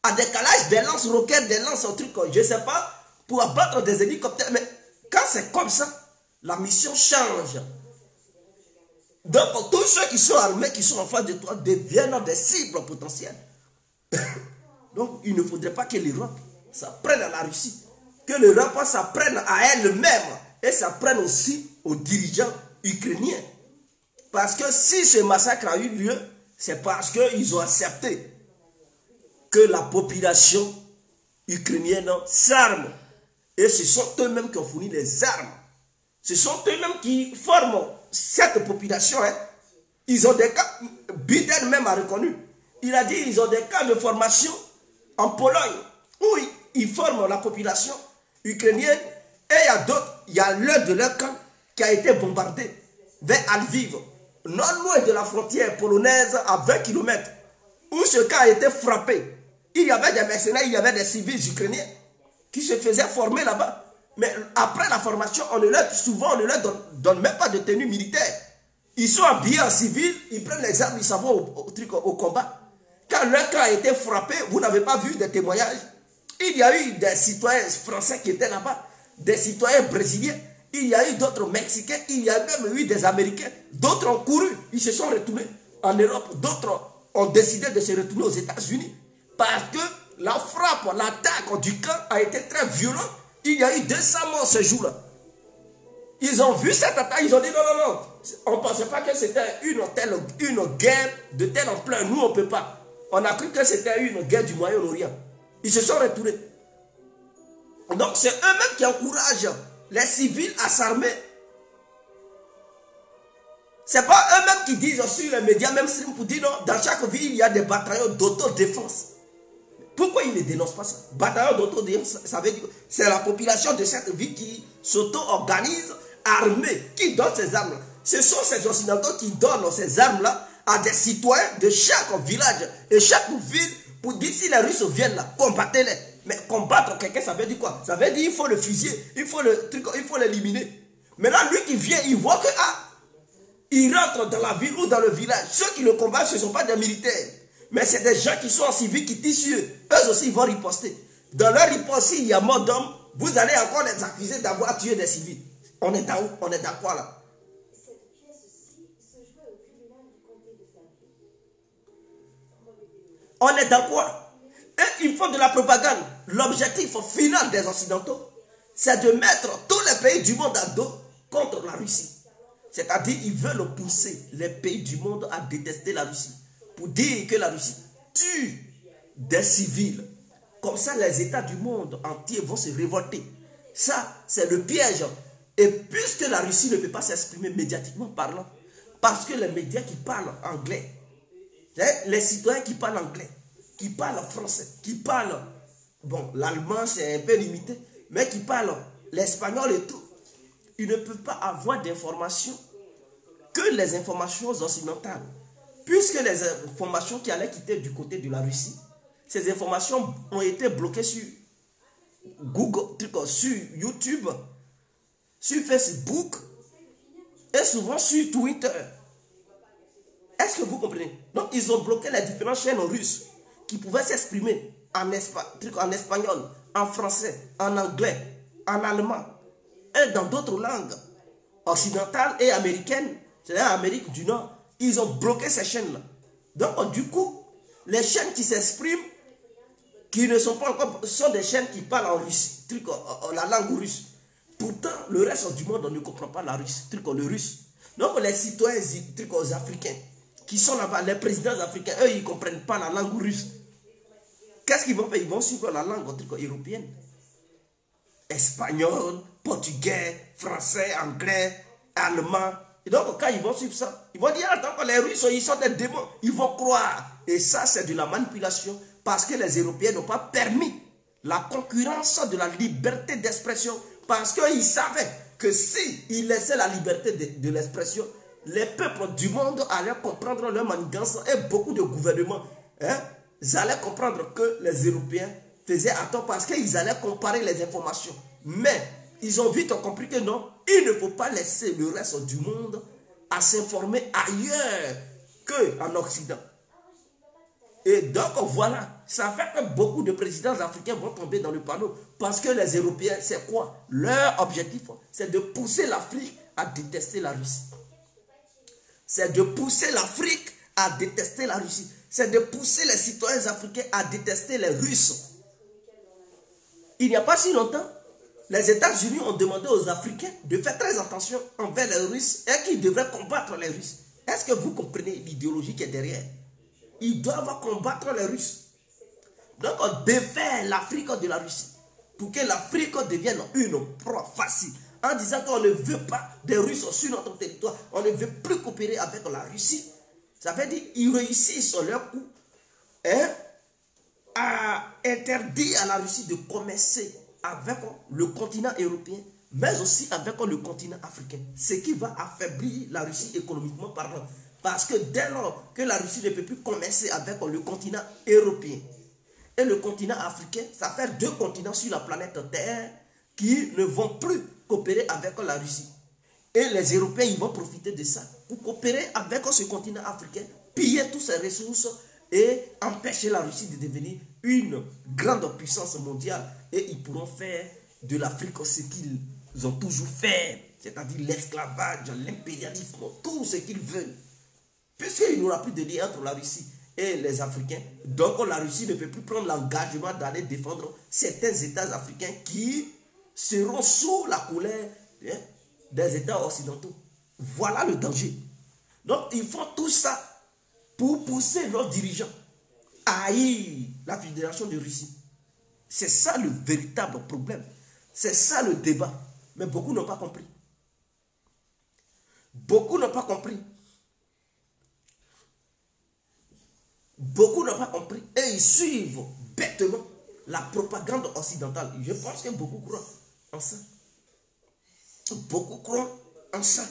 à des calages, des lance-roquettes, des lance-trucs, je ne sais pas, pour abattre des hélicoptères. Mais quand c'est comme ça, la mission change. Donc tous ceux qui sont armés, qui sont en face de toi, deviennent des cibles potentielles. Donc il ne faudrait pas que l'Europe s'apprenne à la Russie, que l'Europe s'apprenne à elle-même et s'apprenne aussi aux dirigeants ukrainiens. Parce que si ce massacre a eu lieu, c'est parce qu'ils ont accepté que la population ukrainienne s'arme. Et ce sont eux-mêmes qui ont fourni les armes. Ce sont eux-mêmes qui forment cette population. Hein. Ils ont des cas, Biden même a reconnu. Il a dit qu'ils ont des cas de formation en Pologne où ils forment la population ukrainienne. Et il y a d'autres, il y a l'un de leurs camps qui a été bombardé vers Lviv, non loin de la frontière polonaise à 20 km, où ce camp a été frappé. Il y avait des mercenaires, il y avait des civils ukrainiens qui se faisaient former là-bas. Mais après la formation, souvent on ne leur donne même pas de tenue militaire. Ils sont habillés en civil, ils prennent les armes, ils s'en vont au combat. Quand leur camp a été frappé, vous n'avez pas vu des témoignages. Il y a eu des citoyens français qui étaient là-bas, des citoyens brésiliens, il y a eu d'autres Mexicains, il y a même eu des Américains. D'autres ont couru, ils se sont retournés en Europe. D'autres ont décidé de se retourner aux États-Unis. Parce que la frappe, l'attaque du camp a été très violente. Il y a eu 200 morts ce jour-là. Ils ont vu cette attaque, ils ont dit non, non, non. On ne pensait pas que c'était une guerre de telle ampleur. Nous, on ne peut pas. On a cru que c'était une guerre du Moyen-Orient. Ils se sont retournés. Donc, c'est eux-mêmes qui encouragent les civils à s'armer. Ce n'est pas eux-mêmes qui disent sur les médias, même si pour dire non, dans chaque ville, il y a des bataillons d'autodéfense. Pourquoi ils ne dénoncent pas ça? Bataillon d'autodéfense, ça veut dire c'est la population de cette ville qui s'auto-organise, armée, qui donne ces armes-là. Ce sont ces Occidentaux qui donnent ces armes-là à des citoyens de chaque village et chaque ville pour dire si les Russes viennent là, combattez-les. Mais combattre quelqu'un, ça veut dire quoi? Ça veut dire qu'il faut le fusiller, il faut l'éliminer. Maintenant, lui qui vient, il voit que il rentre dans la ville ou dans le village. Ceux qui le combattent, ce ne sont pas des militaires. Mais c'est des gens qui sont en civil, qui tissent sur eux. Eux aussi, ils vont riposter. Dans leur riposte, s'il y a mort d'hommes, vous allez encore les accuser d'avoir tué des civils. On est dans où? On est dans quoi là? On est dans quoi? Et ils font de la propagande. L'objectif final des Occidentaux, c'est de mettre tous les pays du monde à dos contre la Russie. C'est-à-dire ils veulent pousser les pays du monde à détester la Russie. Pour dire que la Russie tue des civils. Comme ça, les États du monde entier vont se révolter. Ça, c'est le piège. Et puisque la Russie ne peut pas s'exprimer médiatiquement parlant, parce que les médias qui parlent anglais, les citoyens qui parlent anglais, qui parlent français, qui parlent, bon, l'allemand c'est un peu limité, mais qui parlent l'espagnol et tout, ils ne peuvent pas avoir d'informations que les informations occidentales. Puisque les informations qui allaient quitter du côté de la Russie, ces informations ont été bloquées sur Google, sur YouTube, sur Facebook et souvent sur Twitter. Est-ce que vous comprenez? Donc ils ont bloqué les différentes chaînes russes qui pouvaient s'exprimer en espagnol, en français, en anglais, en allemand. et dans d'autres langues occidentales et américaines, c'est-à-dire Amérique du Nord, ils ont bloqué ces chaînes-là. Donc, du coup, les chaînes qui s'expriment, qui ne sont pas encore, sont des chaînes qui parlent en russe, la langue russe. Pourtant, le reste du monde ne comprend pas la russe, le russe. Donc, les citoyens africains qui sont là-bas, les présidents africains, eux, ils ne comprennent pas la langue russe. Qu'est-ce qu'ils vont faire? Ils vont suivre la langue européenne. Espagnol, portugais, français, anglais, allemand. Et donc, quand ils vont suivre ça, ils vont dire, attends, les Russes, ils sont des démons. Ils vont croire. Et ça, c'est de la manipulation parce que les Européens n'ont pas permis la concurrence de la liberté d'expression parce qu'ils savaient que s'ils laissaient la liberté de l'expression, les peuples du monde allaient comprendre leur manigance et beaucoup de gouvernements allaient comprendre que les Européens faisaient attendre parce qu'ils allaient comparer les informations. Mais ils ont vite compris que non, il ne faut pas laisser le reste du monde à s'informer ailleurs qu'en Occident. Et donc voilà, ça fait que beaucoup de présidents africains vont tomber dans le panneau parce que les Européens, c'est quoi? Leur objectif, c'est de pousser l'Afrique à détester la Russie. C'est de pousser l'Afrique à détester la Russie. C'est de pousser les citoyens africains à détester les Russes. Il n'y a pas si longtemps, les États-Unis ont demandé aux Africains de faire très attention envers les Russes et qu'ils devraient combattre les Russes. Est-ce que vous comprenez l'idéologie qui est derrière? Ils doivent combattre les Russes. Donc, on défait l'Afrique de la Russie pour que l'Afrique devienne une proie facile. En disant qu'on ne veut pas des Russes sur notre territoire, on ne veut plus coopérer avec la Russie. Ça veut dire qu'ils réussissent leur coup à interdire à la Russie de commercer avec le continent européen, mais aussi avec le continent africain. Ce qui va affaiblir la Russie économiquement parlant. Parce que dès lors que la Russie ne peut plus commercer avec le continent européen et le continent africain, ça fait deux continents sur la planète Terre qui ne vont plus coopérer avec la Russie. Et les Européens, ils vont profiter de ça pour coopérer avec ce continent africain, piller toutes ses ressources et empêcher la Russie de devenir une grande puissance mondiale. Et ils pourront faire de l'Afrique ce qu'ils ont toujours fait, c'est-à-dire l'esclavage, l'impérialisme, tout ce qu'ils veulent. Puisqu'il n'y aura plus de lien entre la Russie et les Africains, donc la Russie ne peut plus prendre l'engagement d'aller défendre certains États africains qui seront sous la colère des États occidentaux. Voilà le danger. Donc ils font tout ça pour pousser leurs dirigeants à haïr la Fédération de Russie. C'est ça le véritable problème. C'est ça le débat. Mais beaucoup n'ont pas compris. Beaucoup n'ont pas compris. Beaucoup n'ont pas compris et ils suivent bêtement la propagande occidentale. Je pense que beaucoup croient en ça. Beaucoup croient en ça.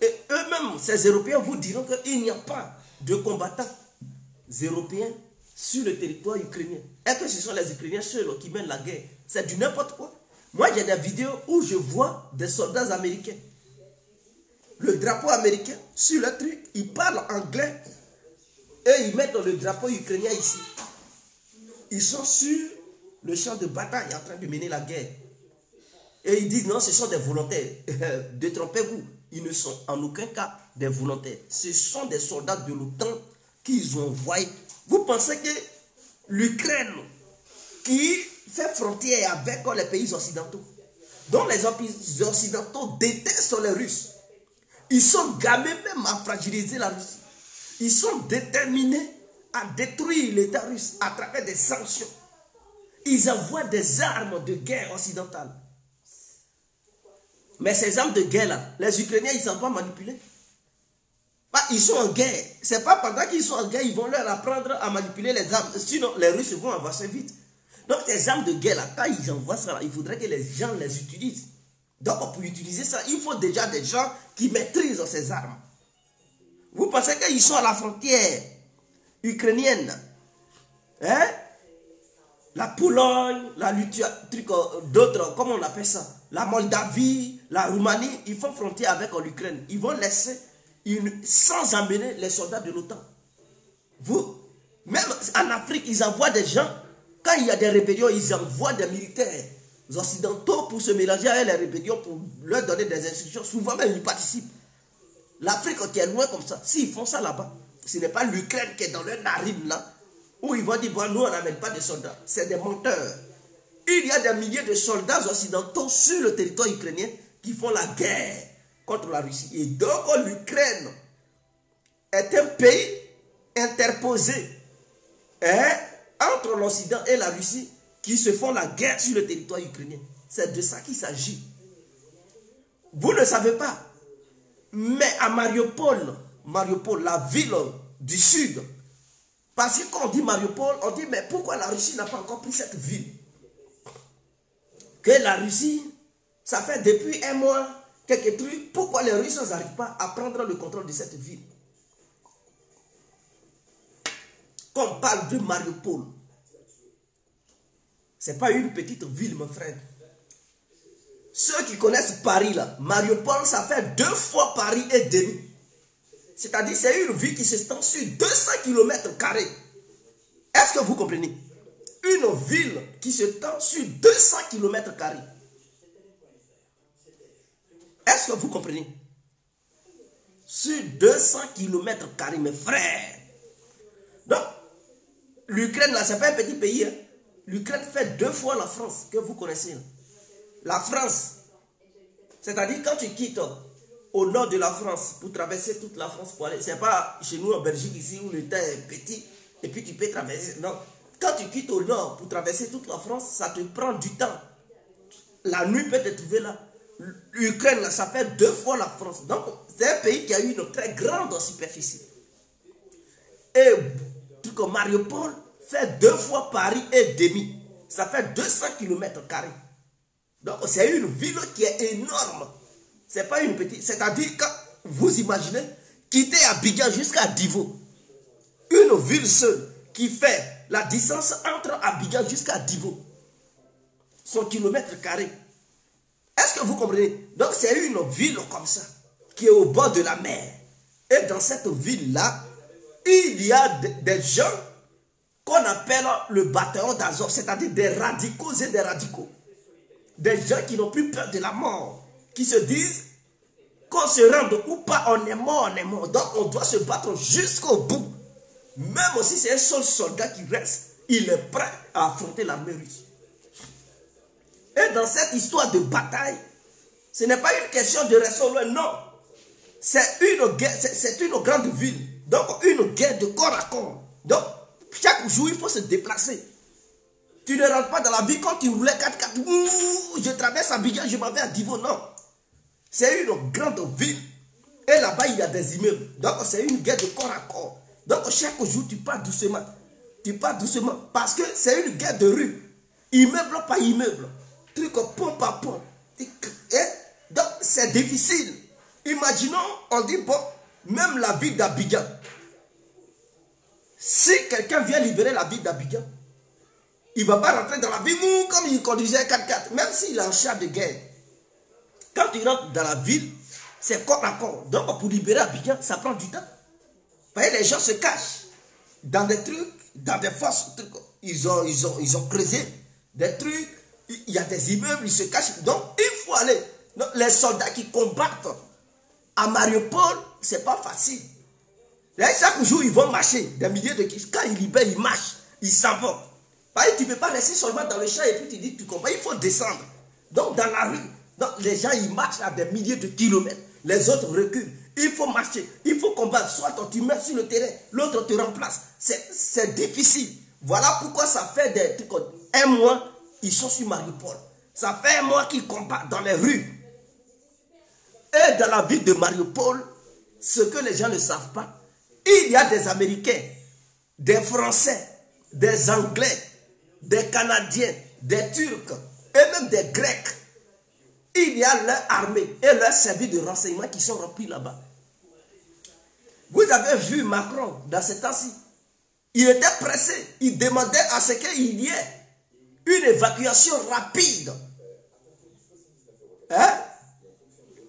Et eux-mêmes, ces Européens vous diront qu'il n'y a pas de combattants européens sur le territoire ukrainien. Et que ce sont les Ukrainiens seuls qui mènent la guerre. C'est du n'importe quoi. Moi, j'ai des vidéos où je vois des soldats américains. Le drapeau américain, sur le truc, ils parlent anglais et ils mettent le drapeau ukrainien ici. Ils sont sur le champ de bataille en train de mener la guerre. Et ils disent non, ce sont des volontaires. Détrompez-vous, ils ne sont en aucun cas des volontaires. Ce sont des soldats de l'OTAN qu'ils ont envoyés. Vous pensez que l'Ukraine, qui fait frontière avec les pays occidentaux, dont les occidentaux détestent les Russes, ils sont gamés même à fragiliser la Russie. Ils sont déterminés à détruire l'État russe à travers des sanctions. Ils envoient des armes de guerre occidentales. Mais ces armes de guerre-là, les Ukrainiens, ils ne sont pas manipulés. Ils sont en guerre. Ce n'est pas pendant qu'ils sont en guerre, ils vont leur apprendre à manipuler les armes. Sinon, les Russes vont avancer vite. Donc, ces armes de guerre-là, quand ils envoient ça, il faudrait que les gens les utilisent. Donc, pour utiliser ça, il faut déjà des gens qui maîtrisent ces armes. Vous pensez qu'ils sont à la frontière ukrainienne, hein? La Pologne, la Lituanie, d'autres, comment on appelle ça? La Moldavie, la Roumanie, ils font frontière avec l'Ukraine. Ils vont laisser, sans emmener les soldats de l'OTAN. Même en Afrique, ils envoient des gens. Quand quand il y a des rébellions, ils envoient des militaires occidentaux pour se mélanger avec les rébellions, pour leur donner des instructions. Souvent même, ils participent. L'Afrique qui est loin comme ça, s'ils font ça là-bas, ce n'est pas l'Ukraine qui est dans leur narine là, où ils vont dire, bon, nous on n'amène pas de soldats. C'est des menteurs. Il y a des milliers de soldats occidentaux sur le territoire ukrainien qui font la guerre contre la Russie. Et donc l'Ukraine est un pays interposé entre l'Occident et la Russie qui se font la guerre sur le territoire ukrainien. C'est de ça qu'il s'agit. Vous ne savez pas. Mais à Mariupol, la ville du sud, parce que quand on dit Mariupol, on dit mais pourquoi la Russie n'a pas encore pris cette ville? Que la Russie, ça fait depuis un mois, quelques trucs, pourquoi les Russes n'arrivent pas à prendre le contrôle de cette ville? Quand on parle de Mariupol, ce n'est pas une petite ville, mon frère. Ceux qui connaissent Paris, là, Mariupol, ça fait 2 fois Paris et demi. C'est-à-dire, c'est une ville qui s'étend sur 200 km². Est-ce que vous comprenez? Une ville qui s'étend sur 200 km². Est-ce que vous comprenez? Sur 200 km², mes frères. Donc, l'Ukraine, là, ce n'est pas un petit pays. Hein. L'Ukraine fait 2 fois la France, que vous connaissez. Là. La France, c'est-à-dire quand tu quittes au nord de la France pour traverser toute la France pour aller, c'est pas chez nous en Belgique ici où le temps est petit et puis tu peux traverser. Non, quand tu quittes au nord pour traverser toute la France, ça te prend du temps. La nuit peut te trouver là. L'Ukraine, là, ça fait 2 fois la France. Donc, c'est un pays qui a eu une très grande superficie. Et truc comme Mariupol fait 2 fois Paris et demi. Ça fait 200 km². Donc, c'est une ville qui est énorme. C'est pas une petite. C'est-à-dire, quand vous imaginez, quitter Abidjan jusqu'à Divo, une ville seule qui fait la distance entre Abidjan jusqu'à Divo, son km². Est-ce que vous comprenez? Donc, c'est une ville comme ça, qui est au bord de la mer. Et dans cette ville-là, il y a des gens qu'on appelle le bataillon d'Azov, c'est-à-dire des radicaux et des radicaux. Des gens qui n'ont plus peur de la mort, qui se disent qu'on se rende ou pas, on est mort, on est mort. Donc on doit se battre jusqu'au bout. Même si c'est un seul soldat qui reste, il est prêt à affronter l'armée russe. Et dans cette histoire de bataille, ce n'est pas une question de rester loin, non. C'est une guerre, c'est une grande ville. Donc une guerre de corps à corps. Donc chaque jour, il faut se déplacer. Tu ne rentres pas dans la ville quand tu roulais 4x4. Je traverse Abidjan, je m'en vais à Divo. Non. C'est une grande ville. Et là-bas, il y a des immeubles. Donc, c'est une guerre de corps à corps. Donc, chaque jour, tu pars doucement. Tu pars doucement. Parce que c'est une guerre de rue. Immeuble par immeuble. Truc pont par pont. Donc, c'est difficile. Imaginons, on dit, bon, même la ville d'Abidjan. Si quelqu'un vient libérer la ville d'Abidjan, il ne va pas rentrer dans la ville comme il conduisait 4x4, même s'il est en char de guerre. Quand tu rentres dans la ville, c'est corps à corps. Donc pour libérer Abidjan, ça prend du temps. Vous voyez, les gens se cachent dans des trucs, dans des fosses. Ils ont creusé des trucs, il y a des immeubles, ils se cachent. Donc il faut aller. Donc, les soldats qui combattent à Mariupol, ce n'est pas facile. Et chaque jour, ils vont marcher, des milliers de kilomètres. Quand ils libèrent, ils marchent, ils s'en vont. Tu ne peux pas rester seulement dans le champ et puis tu dis tu combats. Il faut descendre. Donc dans la rue, donc, les gens ils marchent à des milliers de kilomètres. Les autres reculent. Il faut marcher. Il faut combattre. Soit tu mets sur le terrain, l'autre te remplace. C'est difficile. Voilà pourquoi ça fait un mois, ils sont sur Mariupol. Ça fait un mois qu'ils combattent dans les rues. Et dans la ville de Mariupol, ce que les gens ne savent pas, il y a des Américains, des Français, des Anglais, des Canadiens, des Turcs et même des Grecs. Il y a leur armée et leur service de renseignement qui sont remplis là-bas. Vous avez vu Macron dans ce temps-ci. Il était pressé. Il demandait à ce qu'il y ait une évacuation rapide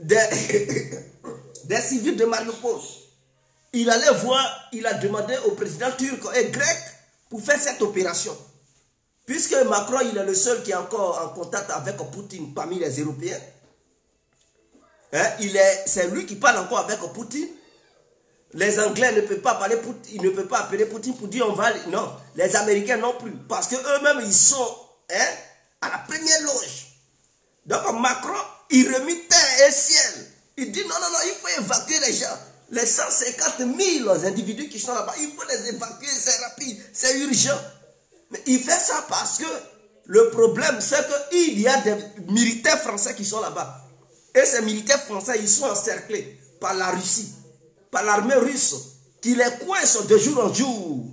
des civils de Mariupol. Il allait voir, il a demandé au président turc et grec pour faire cette opération. Puisque Macron, il est le seul qui est encore en contact avec Poutine parmi les Européens. Hein? C'est lui qui parle encore avec Poutine. Les Anglais ne peuvent pas parler Poutine, ils ne peuvent pas appeler Poutine pour dire on va... Non, les Américains non plus. Parce qu'eux-mêmes, ils sont à la première loge. Donc Macron, il remit terre et ciel. Il dit non, non, non, il faut évacuer les gens. Les 150 000 individus qui sont là-bas, il faut les évacuer, c'est rapide, c'est urgent. Mais il fait ça parce que le problème, c'est qu'il y a des militaires français qui sont là-bas. Et ces militaires français, ils sont encerclés par la Russie, par l'armée russe, qui les coince de jour en jour,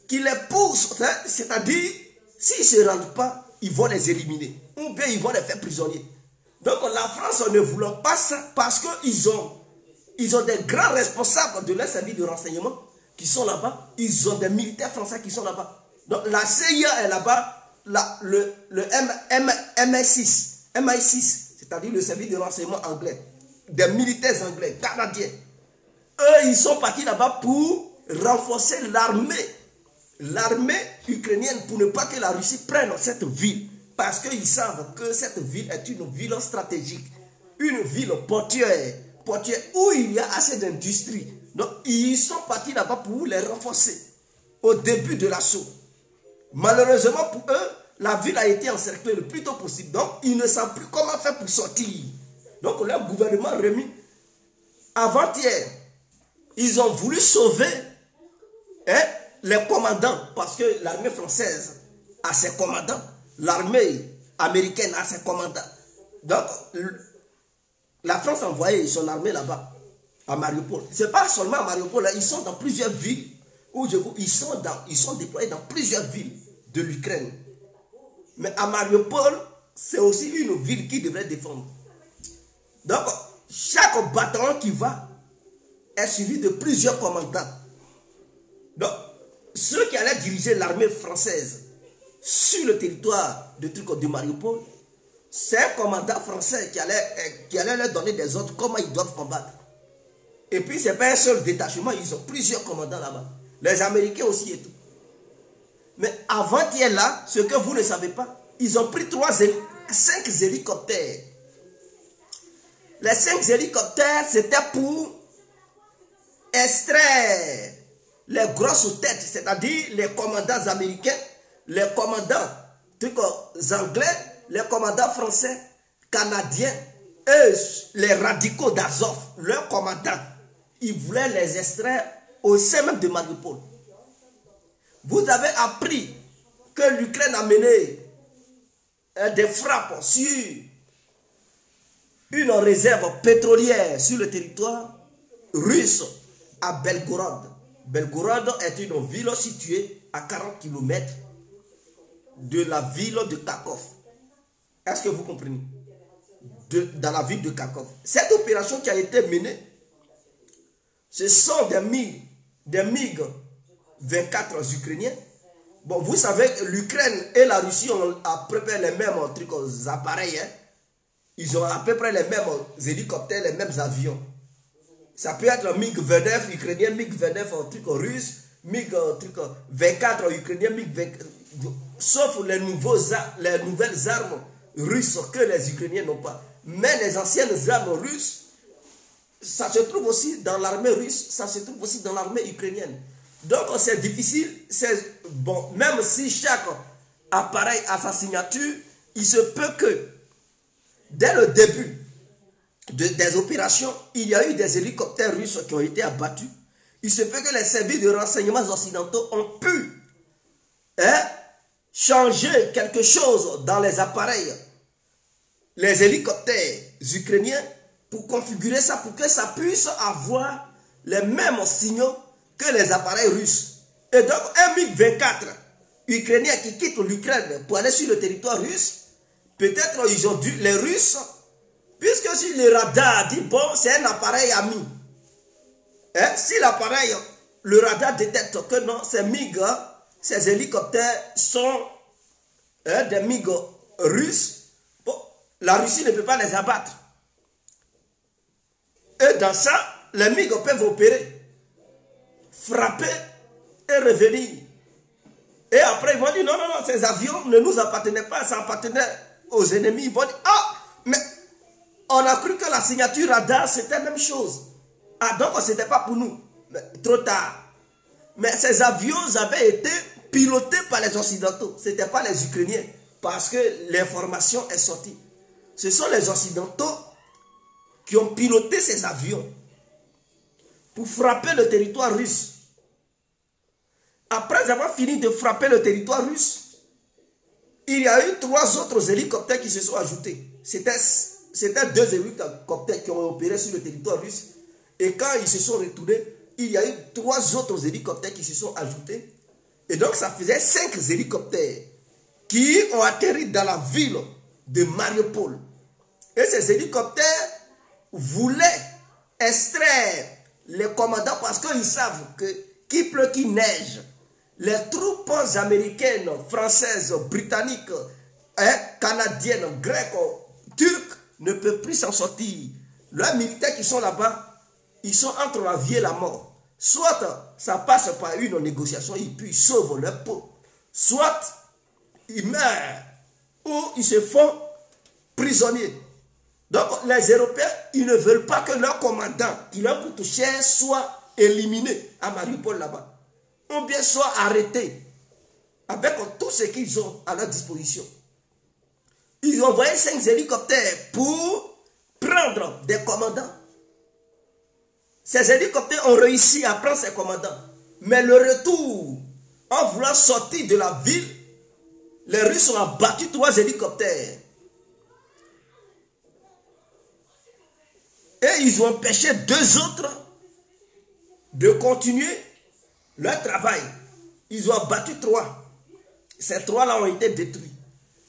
qui les pousse. C'est-à-dire, s'ils ne se rendent pas, ils vont les éliminer. Ou bien ils vont les faire prisonniers. Donc la France ne voulant pas ça parce qu'ils ont des grands responsables de leur service de renseignement qui sont là-bas. Ils ont des militaires français qui sont là-bas. Donc la CIA est là-bas, le MI6, c'est-à-dire le service de renseignement anglais, des militaires anglais, canadiens. Eux, ils sont partis là-bas pour renforcer l'armée ukrainienne pour ne pas que la Russie prenne cette ville. Parce qu'ils savent que cette ville est une ville stratégique, une ville portuaire où il y a assez d'industrie. Donc, ils sont partis là-bas pour les renforcer au début de l'assaut. Malheureusement pour eux, la ville a été encerclée le plus tôt possible. Donc, ils ne savent plus comment faire pour sortir. Donc, leur gouvernement remis. Avant-hier, ils ont voulu sauver les commandants parce que l'armée française a ses commandants. L'armée américaine a ses commandants. Donc, la France a envoyé son armée là-bas, à Mariupol. Ce n'est pas seulement à Mariupol, là, ils sont dans plusieurs villes. Ils sont déployés dans plusieurs villes de l'Ukraine. Mais à Mariupol, c'est aussi une ville qui devrait défendre. Donc, chaque bataillon qui va est suivi de plusieurs commandants. Donc, ceux qui allaient diriger l'armée française sur le territoire de Mariupol, c'est un commandant français qui allait leur donner des ordres comment ils doivent combattre. Et puis, ce n'est pas un seul détachement, ils ont plusieurs commandants là-bas. Les Américains aussi et tout. Mais avant-hier là, ce que vous ne savez pas, ils ont pris 5 hélicoptères. Les 5 hélicoptères, c'était pour extraire les grosses têtes, c'est-à-dire les commandants américains, les commandants anglais, les commandants français, canadiens, et les radicaux d'Azov, leurs commandants, ils voulaient les extraire au sein même de Mariupol. Vous avez appris que l'Ukraine a mené des frappes sur une réserve pétrolière sur le territoire russe à Belgorod. Belgorod est une ville située à 40 km de la ville de Kharkov. Est-ce que vous comprenez? Dans la ville de Kharkov. Cette opération qui a été menée, ce sont des MiG-24 ukrainiens. Bon, vous savez que l'Ukraine et la Russie ont à peu près les mêmes appareils. Hein? Ils ont à peu près les mêmes hélicoptères, les mêmes avions. Ça peut être MiG-29 ukrainien, MiG-29 russe, MiG-24 ukrainien, MiG-24... Sauf les nouvelles armes russes que les Ukrainiens n'ont pas. Mais les anciennes armes russes, ça se trouve aussi dans l'armée russe, ça se trouve aussi dans l'armée ukrainienne. Donc c'est difficile, bon, même si chaque appareil a sa signature, il se peut que dès le début des opérations, il y a eu des hélicoptères russes qui ont été abattus. Il se peut que les services de renseignement occidentaux ont pu changer quelque chose dans les appareils, les hélicoptères ukrainiens, pour configurer ça, pour que ça puisse avoir les mêmes signaux que les appareils russes. Et donc, un MiG-24 ukrainien qui quitte l'Ukraine pour aller sur le territoire russe, peut-être ils ont dû, les Russes, puisque si le radar dit, bon, c'est un appareil ami. Si l'appareil, le radar détecte que non, ces MiG, ces hélicoptères sont des MiG russes, bon, la Russie ne peut pas les abattre. Et dans ça, les MiG peuvent opérer, frapper et revenir. Et après, ils vont dire, non, non, non, ces avions ne nous appartenaient pas, ça appartenait aux ennemis. Ils vont dire, ah, mais on a cru que la signature radar, c'était la même chose. Ah, donc ce n'était pas pour nous. Mais, trop tard. Mais ces avions avaient été pilotés par les Occidentaux. Ce n'était pas les Ukrainiens. Parce que l'information est sortie. Ce sont les Occidentaux qui ont piloté ces avions pour frapper le territoire russe. Après avoir fini de frapper le territoire russe, il y a eu 3 autres hélicoptères qui se sont ajoutés. C'était 2 hélicoptères qui ont opéré sur le territoire russe. Et quand ils se sont retournés, il y a eu 3 autres hélicoptères qui se sont ajoutés. Et donc ça faisait 5 hélicoptères qui ont atterri dans la ville de Mariupol. Et ces hélicoptères voulaient extraire les commandants parce qu'ils savent que qu'il pleut, qu'il neige. Les troupes américaines, françaises, britanniques, canadiennes, grecques, turques ne peuvent plus s'en sortir. Les militaires qui sont là-bas, ils sont entre la vie et la mort. Soit ça passe par une négociation et puis ils sauvent leur peau. Soit ils meurent ou ils se font prisonniers. Donc les Européens, ils ne veulent pas que leur commandant qui leur coûte cher soit éliminé à Mariupol là-bas. Ou bien soit arrêté avec tout ce qu'ils ont à leur disposition. Ils ont envoyé 5 hélicoptères pour prendre des commandants. Ces hélicoptères ont réussi à prendre ces commandants. Mais le retour, en voulant sortir de la ville, les Russes ont abattu 3 hélicoptères. Et ils ont empêché 2 autres de continuer leur travail. Ils ont abattu 3. Ces 3-là ont été détruits.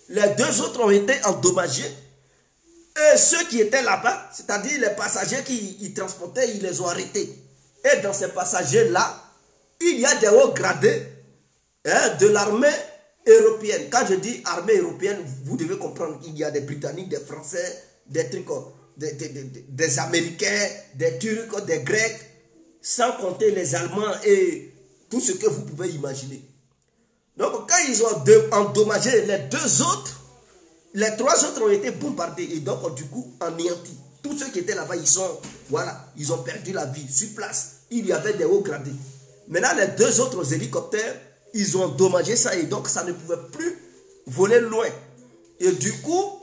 Les 2 autres ont été endommagés. Et ceux qui étaient là-bas, c'est-à-dire les passagers qui y transportaient, ils les ont arrêtés. Et dans ces passagers-là, il y a des hauts gradés de l'armée européenne. Quand je dis armée européenne, vous devez comprendre qu'il y a des Britanniques, des Français, des trucs, des Américains, des Turcs, des Grecs, sans compter les Allemands et tout ce que vous pouvez imaginer. Donc quand ils ont endommagé les 2 autres, les 3 autres ont été bombardés et donc du coup anéantis. Tous ceux qui étaient là-bas, ils ont perdu la vie sur place. Il y avait des hauts gradés. Maintenant les 2 autres hélicoptères, ils ont endommagé ça et donc ça ne pouvait plus voler loin. Et du coup,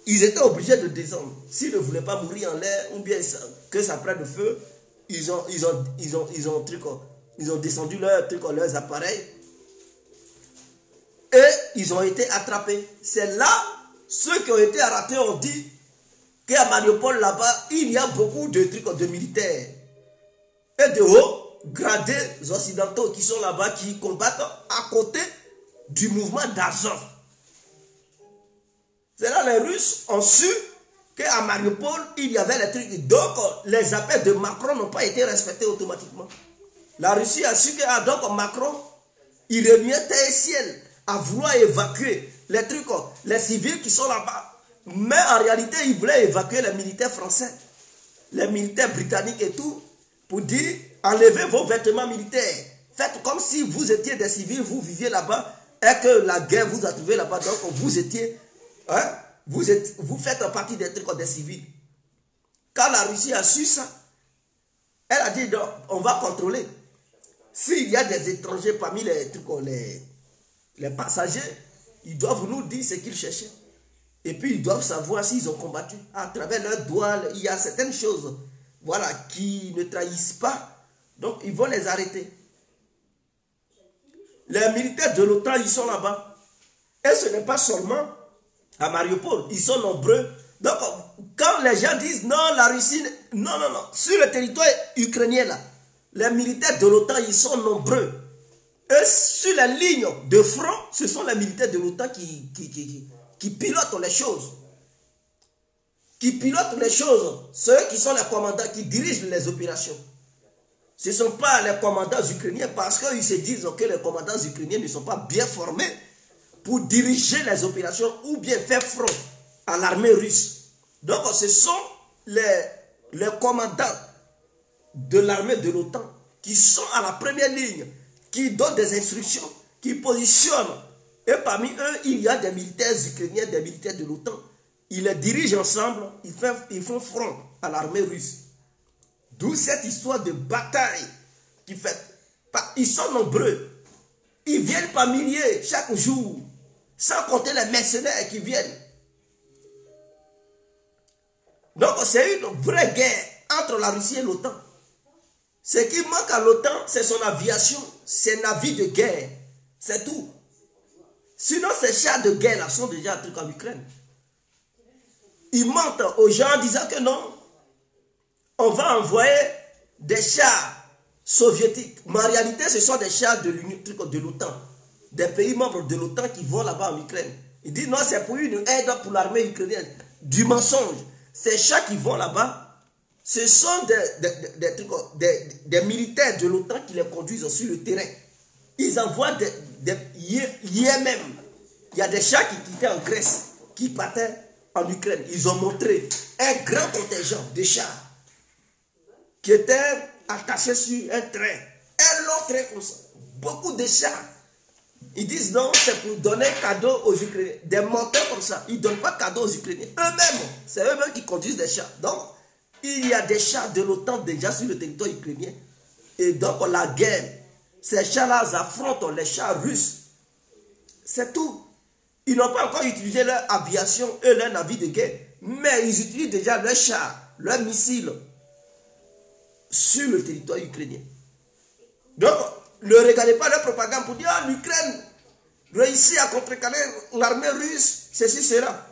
ils étaient obligés de descendre. S'ils ne voulaient pas mourir en l'air ou bien que ça prenne le feu, ils ont descendu leurs appareils et ils ont été attrapés. C'est là, ceux qui ont été arrêtés ont dit qu'à Mariupol là-bas, il y a beaucoup de trucs de militaires et de hauts gradés occidentaux qui sont là-bas, qui combattent à côté du mouvement d'Azov. C'est là les Russes ont su qu'à Mariupol, il y avait les trucs. Donc, les appels de Macron n'ont pas été respectés automatiquement. La Russie a su que donc Macron, il remuait terre et ciel à vouloir évacuer les trucs, les civils qui sont là-bas. Mais en réalité, il voulait évacuer les militaires français, les militaires britanniques et tout, pour dire, enlevez vos vêtements militaires. Faites comme si vous étiez des civils, vous viviez là-bas, et que la guerre vous a trouvé là-bas. Donc, vous étiez... vous faites partie des trucs des civils. Quand la Russie a su ça, elle a dit donc, on va contrôler. S'il y a des étrangers parmi les passagers, ils doivent nous dire ce qu'ils cherchaient. Et puis ils doivent savoir s'ils ont combattu. À travers leurs doigts, il y a certaines choses qui ne trahissent pas. Donc ils vont les arrêter. Les militaires de l'OTAN, ils sont là-bas. Et ce n'est pas seulement à Mariupol, ils sont nombreux. Donc, quand les gens disent non, la Russie, non, sur le territoire ukrainien là, les militaires de l'OTAN, ils sont nombreux. Et sur la ligne de front, ce sont les militaires de l'OTAN qui pilotent les choses. Qui pilotent les choses, ceux qui sont les commandants, qui dirigent les opérations. Ce ne sont pas les commandants ukrainiens parce qu'ils se disent que les commandants ukrainiens ne sont pas bien formés pour diriger les opérations ou bien faire front à l'armée russe. Donc ce sont les commandants de l'armée de l'OTAN qui sont à la première ligne, qui donnent des instructions, qui positionnent. Et parmi eux, il y a des militaires ukrainiens, des militaires de l'OTAN. Ils les dirigent ensemble, ils font front à l'armée russe. D'où cette histoire de bataille qui fait. Ils sont nombreux. Ils viennent par milliers chaque jour, sans compter les mercenaires qui viennent. Donc c'est une vraie guerre entre la Russie et l'OTAN. Ce qui manque à l'OTAN, c'est son aviation, ses navires de guerre. C'est tout. Sinon, ces chars de guerre là sont déjà un truc en Ukraine. Ils mentent aux gens en disant que non, on va envoyer des chars soviétiques. Mais en réalité, ce sont des chars de l'OTAN, des pays membres de l'OTAN qui vont là-bas en Ukraine. Ils disent non, c'est pour une aide pour l'armée ukrainienne. Du mensonge. Ces chars qui vont là-bas, ce sont des militaires de l'OTAN qui les conduisent sur le terrain. Ils envoient hier même, il y a des chars qui quittaient en Grèce, qui partaient en Ukraine. Ils ont montré un grand contingent de chars qui étaient attachés sur un train. Un long train comme ça. Beaucoup de chars. Ils disent non, c'est pour donner cadeau aux Ukrainiens. Des menteurs comme ça. Ils ne donnent pas cadeau aux Ukrainiens. Eux-mêmes, c'est eux-mêmes qui conduisent des chars. Donc, il y a des chars de l'OTAN déjà sur le territoire ukrainien. Et donc, la guerre, ces chars-là affrontent les chars russes. C'est tout. Ils n'ont pas encore utilisé leur aviation et leur navire de guerre. Mais ils utilisent déjà leurs chars, leurs missiles sur le territoire ukrainien. Donc, ne regardez pas leur propagande pour dire ah, l'Ukraine réussit à contrecarrer l'armée russe, ceci, cela.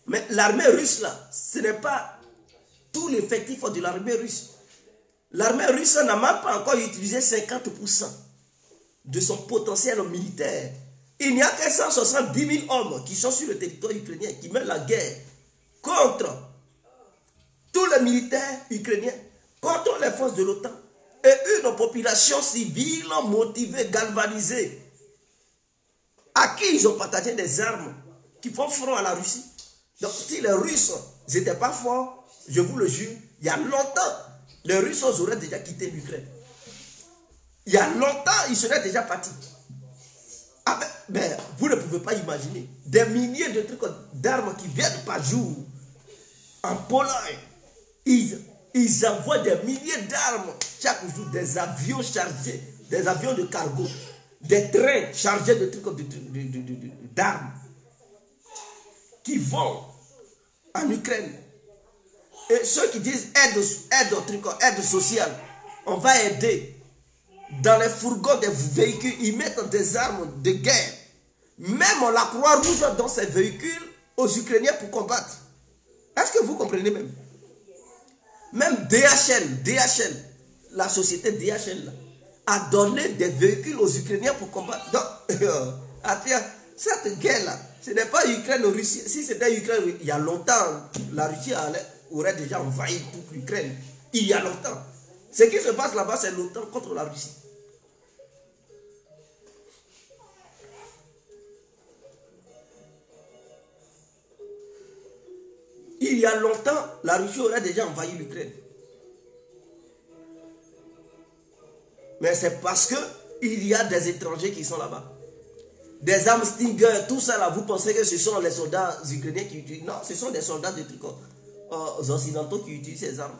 Mais l'armée russe, là, ce n'est pas tout l'effectif de l'armée russe. L'armée russe n'a même pas encore utilisé 50% de son potentiel militaire. Il n'y a que 170 000 hommes qui sont sur le territoire ukrainien, qui mènent la guerre contre tous les militaires ukrainiens, contre les forces de l'OTAN. Et une population civile motivée, galvanisée, à qui ils ont partagé des armes qui font front à la Russie. Donc si les Russes n'étaient pas forts, je vous le jure, il y a longtemps, les Russes auraient déjà quitté l'Ukraine. Il y a longtemps, ils seraient déjà partis. Ah mais vous ne pouvez pas imaginer des milliers de trucs d'armes qui viennent par jour en Pologne. Ils envoient des milliers d'armes chaque jour, des avions chargés, des avions de cargo, des trains chargés de trucs d'armes qui vont en Ukraine. Et ceux qui disent aide sociale, on va aider. Dans les fourgons des véhicules, ils mettent des armes de guerre. Même la Croix-Rouge dans ces véhicules aux Ukrainiens pour combattre. Est-ce que vous comprenez même? Même DHL, la société DHL a donné des véhicules aux Ukrainiens pour combattre. Donc, cette guerre-là, ce n'est pas Ukraine ou Russie. Si c'était Ukraine, il y a longtemps, la Russie aurait déjà envahi toute l'Ukraine. Il y a longtemps. Ce qui se passe là-bas, c'est l'OTAN contre la Russie. Il y a longtemps, la Russie aurait déjà envahi l'Ukraine. Mais c'est parce qu'il y a des étrangers qui sont là-bas. Des armes Stinger, tout ça là, vous pensez que ce sont les soldats ukrainiens qui utilisent? Non, ce sont des soldats de trucs occidentaux qui utilisent ces armes.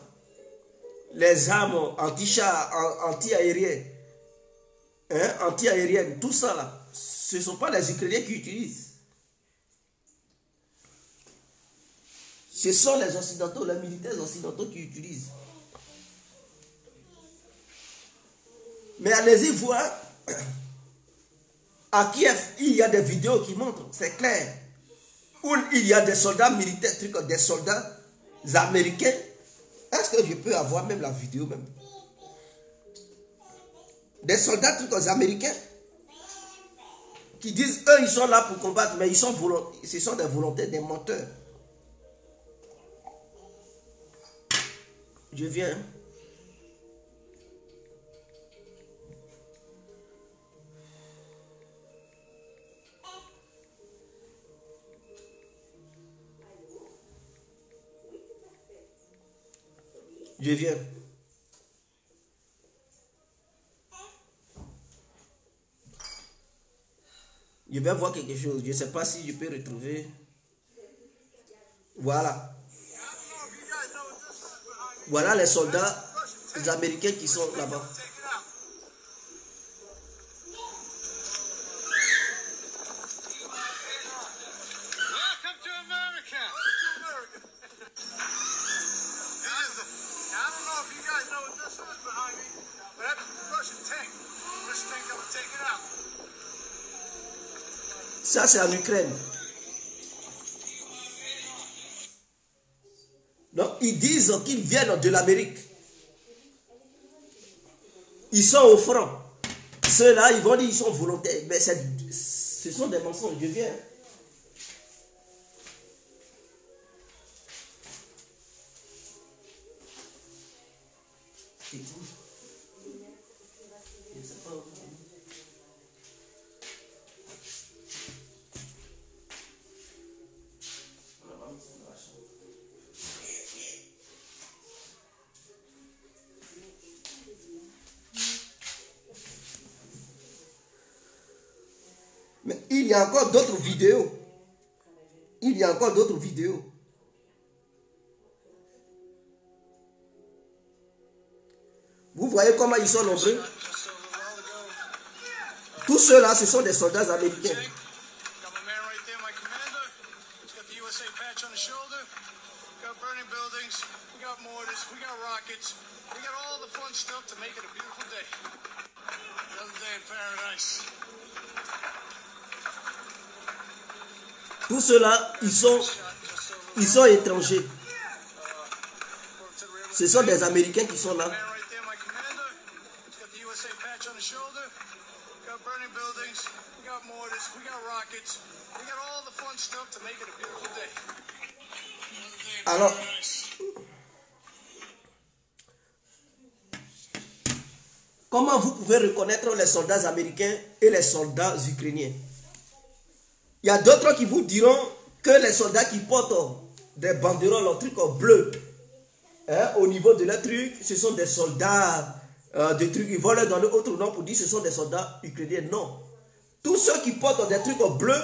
Les armes anti-chars, anti-aériennes, hein, anti-aériennes, tout ça là, ce ne sont pas les Ukrainiens qui utilisent. Ce sont les occidentaux, les militaires occidentaux qui utilisent. Mais allez-y voir, à Kiev, il y a des vidéos qui montrent, c'est clair, où il y a des soldats militaires, des soldats américains. Est-ce que je peux avoir même la vidéo même? Des soldats américains qui disent, eux, ils sont là pour combattre, mais ce sont des volontaires, des menteurs. Je viens. Je viens. Je vais voir quelque chose. Je ne sais pas si je peux retrouver. Voilà. Voilà les soldats américains qui sont là-bas. Ça, c'est en Ukraine. Donc, ils disent qu'ils viennent de l'Amérique. Ils sont au front. Ceux-là, ils vont dire qu'ils sont volontaires. Mais ce sont des mensonges. Je viens. Mais il y a encore d'autres vidéos. Il y a encore d'autres vidéos. Vous voyez comment ils sont nombreux? Tous ceux-là, ce sont des soldats américains. Tous ceux-là, ils sont étrangers. Ce sont des Américains qui sont là. Alors, comment vous pouvez reconnaître les soldats américains et les soldats ukrainiens? Il y a d'autres qui vous diront que les soldats qui portent des banderoles, un truc bleu, hein, au niveau de leur truc, ce sont des soldats de trucs. Ils vont leur donner autre nom pour dire que ce sont des soldats ukrainiens. Non. Tous ceux qui portent des trucs bleus,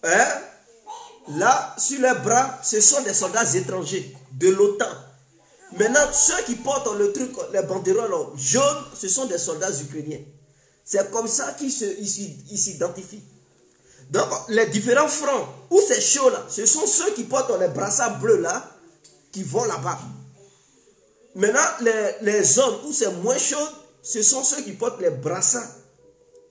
hein, là, sur leurs bras, ce sont des soldats étrangers de l'OTAN. Maintenant, ceux qui portent le truc, les banderoles jaunes, ce sont des soldats ukrainiens. C'est comme ça qu'ils s'identifient. Donc, les différents fronts où c'est chaud là, ce sont ceux qui portent les brassards bleus là, qui vont là-bas. Maintenant, les zones où c'est moins chaud, ce sont ceux qui portent les brassards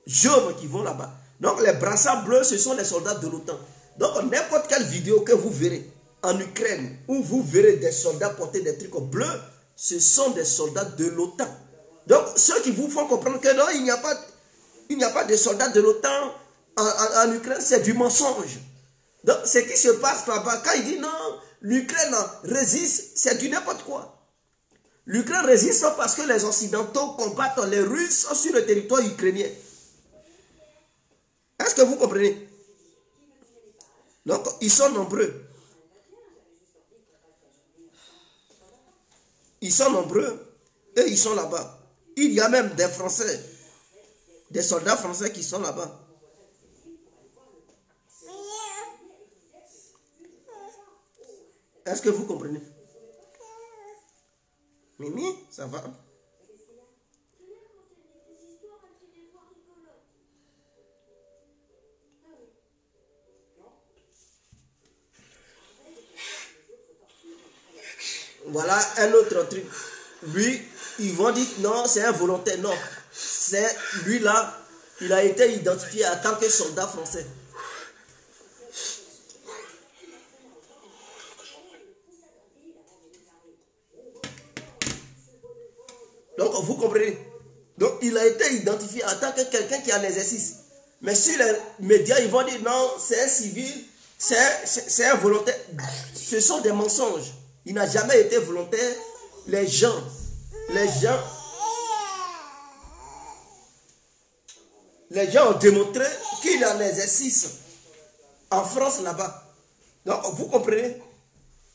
jaunes qui vont là-bas. Donc, les brassards bleus, ce sont les soldats de l'OTAN. Donc, n'importe quelle vidéo que vous verrez en Ukraine, où vous verrez des soldats porter des trucs bleus, ce sont des soldats de l'OTAN. Donc, ceux qui vous font comprendre que non, il n'y a pas de soldats de l'OTAN en Ukraine, c'est du mensonge. Donc, ce qui se passe là-bas, quand il dit non, l'Ukraine résiste, c'est du n'importe quoi. L'Ukraine résiste parce que les Occidentaux combattent les Russes sur le territoire ukrainien. Est-ce que vous comprenez? Donc, ils sont nombreux. Ils sont nombreux et ils sont là-bas. Il y a même des Français, des soldats français qui sont là-bas. Est-ce que vous comprenez? Mimi, ça va? Voilà un autre truc. Lui, ils vont dire non, c'est un volontaire. Non, c'est lui là, il a été identifié en tant que soldat français. Donc, vous comprenez? Donc, il a été identifié en tant que quelqu'un qui est en exercice. Mais sur les médias, ils vont dire non, c'est un civil, c'est un volontaire. Ce sont des mensonges. Il n'a jamais été volontaire. Les gens ont démontré qu'il est en exercice en France là-bas. Donc, vous comprenez?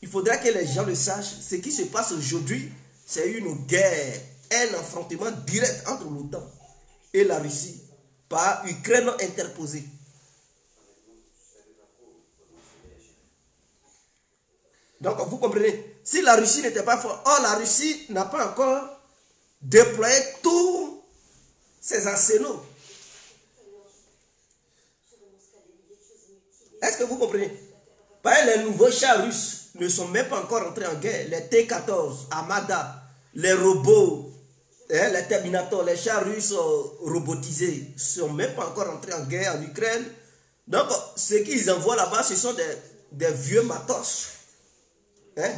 Il faudra que les gens le sachent. Ce qui se passe aujourd'hui, c'est une guerre, un affrontement direct entre l'OTAN et la Russie. par Ukraine interposée. Donc vous comprenez, si la Russie n'était pas forte, or la Russie n'a pas encore déployé tous ses arsenaux. Est-ce que vous comprenez? Les nouveaux chars russes ne sont même pas encore entrés en guerre. Les T-14, Armada, les robots, les Terminators, les chars russes robotisés ne sont même pas encore entrés en guerre en Ukraine. Donc, ce qu'ils envoient là-bas, ce sont des vieux matos,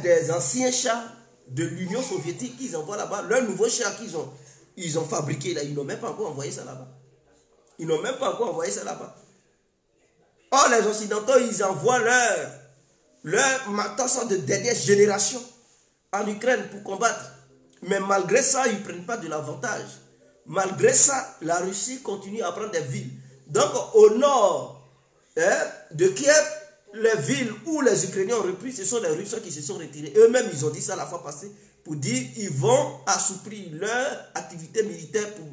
des anciens chars de l'Union soviétique qu'ils envoient là-bas. Leurs nouveaux chars qu'ils ont fabriqués, là, ils n'ont même pas encore envoyé ça là-bas. Ils n'ont même pas encore envoyé ça là-bas. Or, les Occidentaux, ils envoient leur matos de dernière génération en Ukraine pour combattre. Mais malgré ça, ils ne prennent pas de l'avantage. Malgré ça, la Russie continue à prendre des villes. Donc, au nord de Kiev, les villes où les Ukrainiens ont repris, ce sont les Russes qui se sont retirés. Eux-mêmes, ils ont dit ça la fois passée, pour dire qu'ils vont assouplir leur activité militaire pour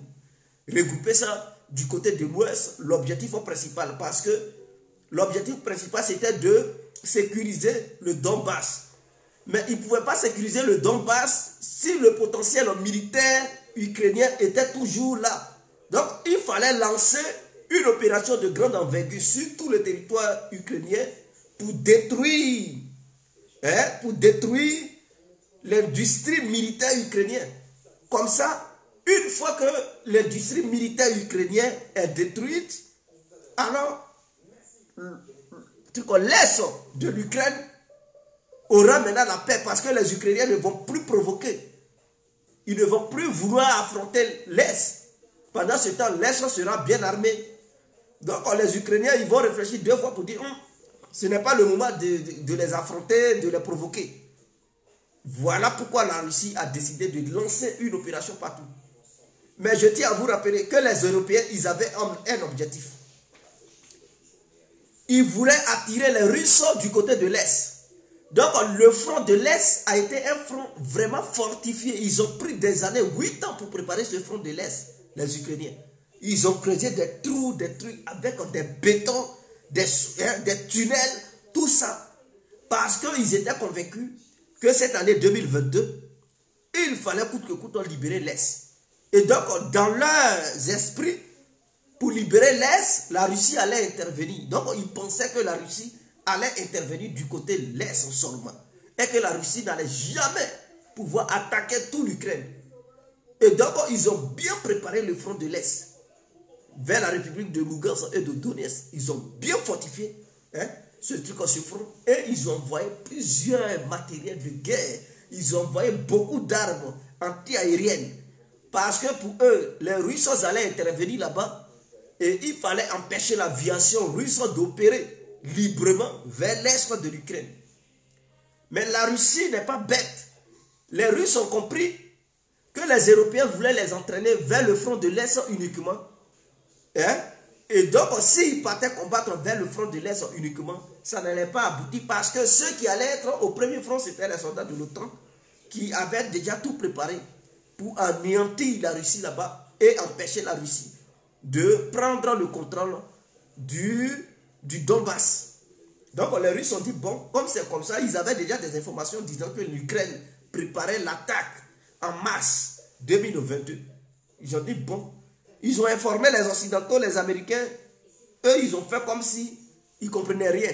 regrouper ça du côté de l'Ouest. L'objectif principal, parce que l'objectif principal, c'était de sécuriser le Donbass. Mais ils ne pouvaient pas sécuriser le Donbass si le potentiel militaire ukrainien était toujours là. Donc, il fallait lancer une opération de grande envergure sur tout le territoire ukrainien pour détruire l'industrie militaire ukrainienne. Comme ça, une fois que l'industrie militaire ukrainienne est détruite, alors l'Est de l'Ukraine aura maintenant la paix parce que les Ukrainiens ne vont plus provoquer. Ils ne vont plus vouloir affronter l'Est. Pendant ce temps, l'Est sera bien armé. Donc les Ukrainiens, ils vont réfléchir 2 fois pour dire ce n'est pas le moment de les affronter, de les provoquer. Voilà pourquoi la Russie a décidé de lancer une opération partout. Mais je tiens à vous rappeler que les Européens, ils avaient un objectif. Ils voulaient attirer les Russes du côté de l'Est. Donc le front de l'Est a été un front vraiment fortifié. Ils ont pris des années, 8 ans pour préparer ce front de l'Est, les Ukrainiens. Ils ont creusé des trous, des trucs avec des bétons, des tunnels, tout ça. Parce qu'ils étaient convaincus que cette année 2022, il fallait coûte que coûte libérer l'Est. Et donc dans leurs esprits, pour libérer l'Est, la Russie allait intervenir. Donc ils pensaient que la Russie allait intervenir du côté de l'Est seulement. Et que la Russie n'allait jamais pouvoir attaquer tout l'Ukraine. Et donc ils ont bien préparé le front de l'Est vers la République de Lugansk et de Donetsk. Ils ont bien fortifié ce front. Et ils ont envoyé plusieurs matériels de guerre. Ils ont envoyé beaucoup d'armes anti-aériennes. Parce que pour eux, les Russes allaient intervenir là-bas. Et il fallait empêcher l'aviation russe d'opérer librement vers l'est de l'Ukraine. Mais la Russie n'est pas bête. Les Russes ont compris que les Européens voulaient les entraîner vers le front de l'Est uniquement. Et donc, s'ils partaient combattre vers le front de l'Est uniquement, ça n'allait pas aboutir parce que ceux qui allaient être au premier front, c'était les soldats de l'OTAN qui avaient déjà tout préparé pour anéantir la Russie là-bas et empêcher la Russie de prendre le contrôle du Donbass. Donc les Russes ont dit, bon, comme c'est comme ça, ils avaient déjà des informations disant que l'Ukraine préparait l'attaque en mars 2022. Ils ont dit, bon, ils ont informé les Occidentaux, les Américains. Eux, ils ont fait comme si ils ne comprenaient rien.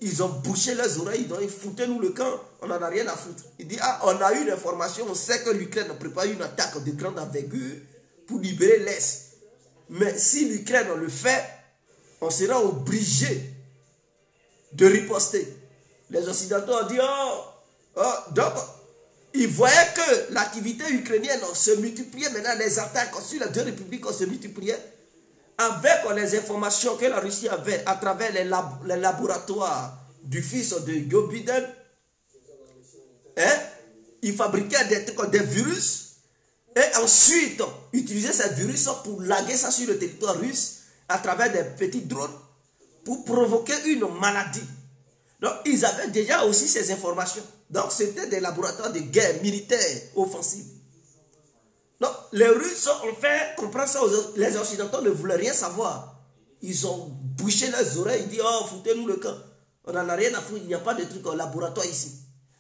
Ils ont bouché leurs oreilles, ils foutaient-nous le camp, on n'en a rien à foutre. Ils disent, ah, on a eu une information, on sait que l'Ukraine prépare une attaque de grande envergure pour libérer l'Est. Mais si l'Ukraine le fait, on sera obligé de riposter. Les Occidentaux ont dit, donc, ils voyaient que l'activité ukrainienne se multipliait. Maintenant, les attaques sur les 2 républiques se multipliaient. Avec les informations que la Russie avait à travers les laboratoires du fils de Joe Biden, ils fabriquaient des virus et ensuite utilisaient ces virus pour laguer ça sur le territoire russe à travers des petits drones pour provoquer une maladie. Donc, ils avaient déjà aussi ces informations. Donc, c'était des laboratoires de guerre militaire offensive. Donc, les Russes ont fait comprendre ça aux autres. Les Occidentaux ne voulaient rien savoir. Ils ont bouché les oreilles. Ils disent, oh, foutez-nous le camp. On n'en a rien à foutre. Il n'y a pas de truc en laboratoire ici.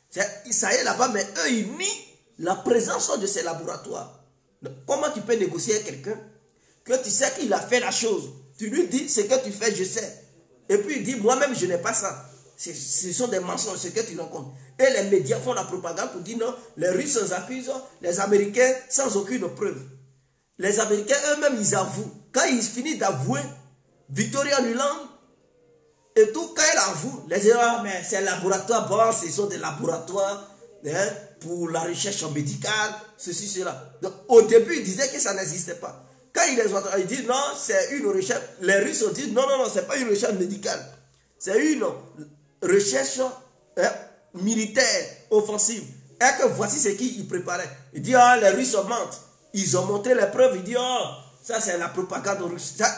Ça y est là-bas, mais eux, ils nient la présence de ces laboratoires. Donc, comment tu peux négocier avec quelqu'un que tu sais qu'il a fait la chose? Tu lui dis, ce que tu fais, je sais. Et puis il dit, moi-même, je n'ai pas ça. Ce sont des mensonges, ce que tu rencontres. Et les médias font la propagande pour dire non, les Russes accusent les Américains sans aucune preuve. Les Américains eux-mêmes, ils avouent. Quand ils finissent d'avouer, Victoria Nuland et tout, quand elle avoue, les gens, ah, mais c'est un laboratoire, bon, ce sont des laboratoires hein, pour la recherche médicale, ceci, cela. Donc au début, ils disaient que ça n'existait pas. Quand ils les entendent, ils disent non, c'est une recherche. Les Russes disent non, non, non, c'est pas une recherche médicale. C'est une recherche hein, militaire offensive. Et que voici ce qu'ils préparaient. Ils disent ah, les Russes mentent. Ils ont montré les preuves. Ils disent oh, ça c'est la propagande russe. Ça,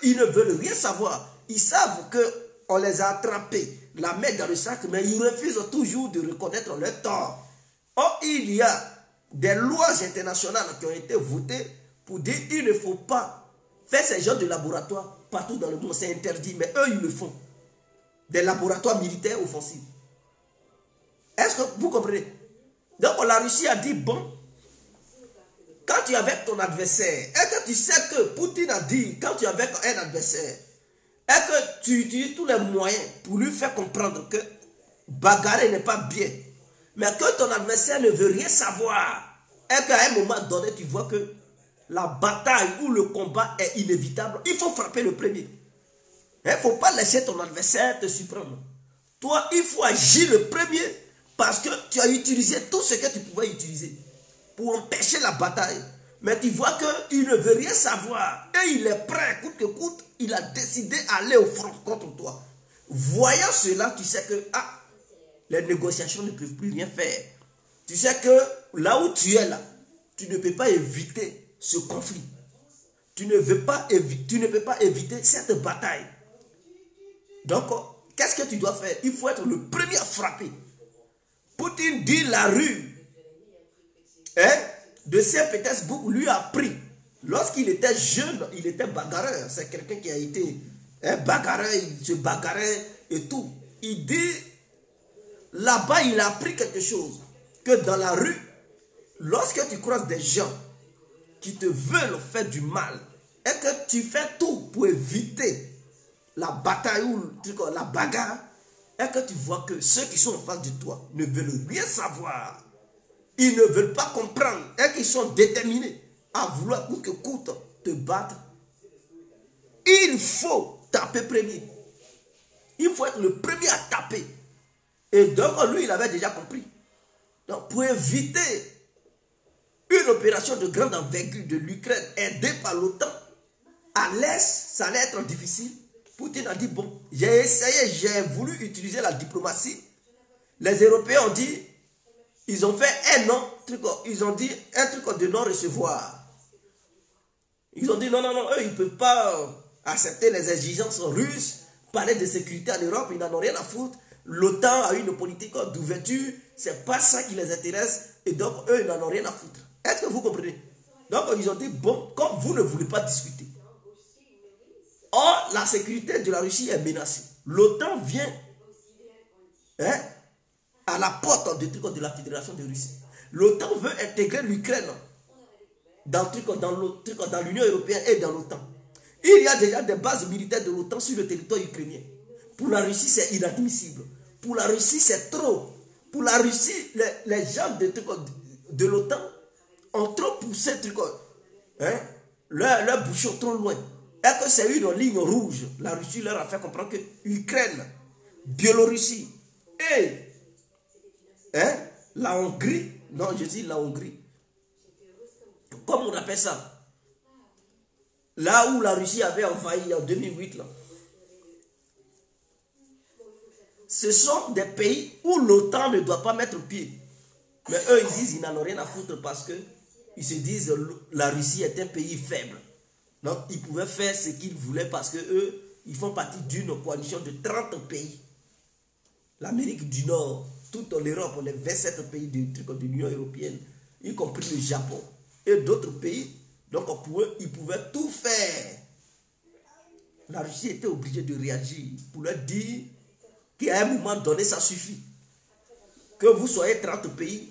ils ne veulent rien savoir. Ils savent qu'on les a attrapés, la main dans le sac, mais ils refusent toujours de reconnaître leur tort. Or, il y a des lois internationales qui ont été votées pour dire qu'il ne faut pas faire ces genres de laboratoires partout dans le monde. C'est interdit, mais eux, ils le font. Des laboratoires militaires offensifs. Est-ce que vous comprenez? Donc, la Russie a dit, bon, quand tu es avec ton adversaire, est-ce que tu sais que Poutine a dit, quand tu es avec un adversaire, est-ce que tu utilises tous les moyens pour lui faire comprendre que bagarrer n'est pas bien, mais que ton adversaire ne veut rien savoir, et qu'à un moment donné, tu vois que la bataille ou le combat est inévitable, il faut frapper le premier. Il ne faut pas laisser ton adversaire te surprendre. Toi, il faut agir le premier parce que tu as utilisé tout ce que tu pouvais utiliser pour empêcher la bataille. Mais tu vois qu'il ne veut rien savoir et il est prêt, coûte que coûte, il a décidé d'aller au front contre toi. Voyant cela, tu sais que les négociations ne peuvent plus rien faire. Tu sais que là où tu es là, tu ne peux pas éviter ce conflit. Tu ne peux pas éviter cette bataille. Donc, qu'est-ce que tu dois faire? Il faut être le premier à frapper. Poutine dit la rue de Saint-Pétersbourg lui a pris. Lorsqu'il était jeune, il était bagarreur. C'est quelqu'un qui a été bagarreur, il se bagarrait et tout. Il dit, là-bas, il a appris quelque chose. Que dans la rue, lorsque tu croises des gens qui te veulent faire du mal, et que tu fais tout pour éviter la bataille ou la bagarre, et que tu vois que ceux qui sont en face de toi ne veulent rien savoir, ils ne veulent pas comprendre, et qu'ils sont déterminés à vouloir coûte que coûte te battre, il faut taper premier. Il faut être le premier à taper. Et donc lui, il avait déjà compris. Donc pour éviter une opération de grande envergure de l'Ukraine aidée par l'OTAN, à l'Est, ça allait être difficile. Poutine a dit, bon, j'ai essayé, j'ai voulu utiliser la diplomatie. Les Européens ont dit, ils ont fait un non, ils ont dit un truc de non-recevoir. Ils ont dit, non, non, non, eux, ils ne peuvent pas accepter les exigences russes, parler de sécurité en Europe, ils n'en ont rien à foutre. L'OTAN a une politique d'ouverture, c'est pas ça qui les intéresse, et donc eux, ils n'en ont rien à foutre. Est-ce que vous comprenez? Donc ils ont dit, bon, comme vous ne voulez pas discuter, or la sécurité de la Russie est menacée. L'OTAN vient à la porte de la Fédération de Russie. L'OTAN veut intégrer l'Ukraine dans l'Union européenne et dans l'OTAN. Il y a déjà des bases militaires de l'OTAN sur le territoire ukrainien. Pour la Russie, c'est inadmissible. Pour la Russie, c'est trop. Pour la Russie, les gens de l'OTAN ont trop poussé leur bouchon trop loin. Et que c'est une ligne rouge. La Russie leur a fait comprendre que Ukraine, Biélorussie et la Hongrie, non, je dis la Hongrie, comme on appelle ça, là où la Russie avait envahi en 2008, là, ce sont des pays où l'OTAN ne doit pas mettre pied. Mais eux, ils disent qu'ils n'en ont rien à foutre parce qu'ils se disent que la Russie est un pays faible. Donc, ils pouvaient faire ce qu'ils voulaient parce qu'eux, ils font partie d'une coalition de 30 pays. L'Amérique du Nord, toute l'Europe, les 27 pays de l'Union européenne, y compris le Japon. et d'autres pays. Donc ils pouvaient tout faire. La Russie était obligée de réagir pour leur dire qu'à un moment donné, ça suffit. Que vous soyez 30 pays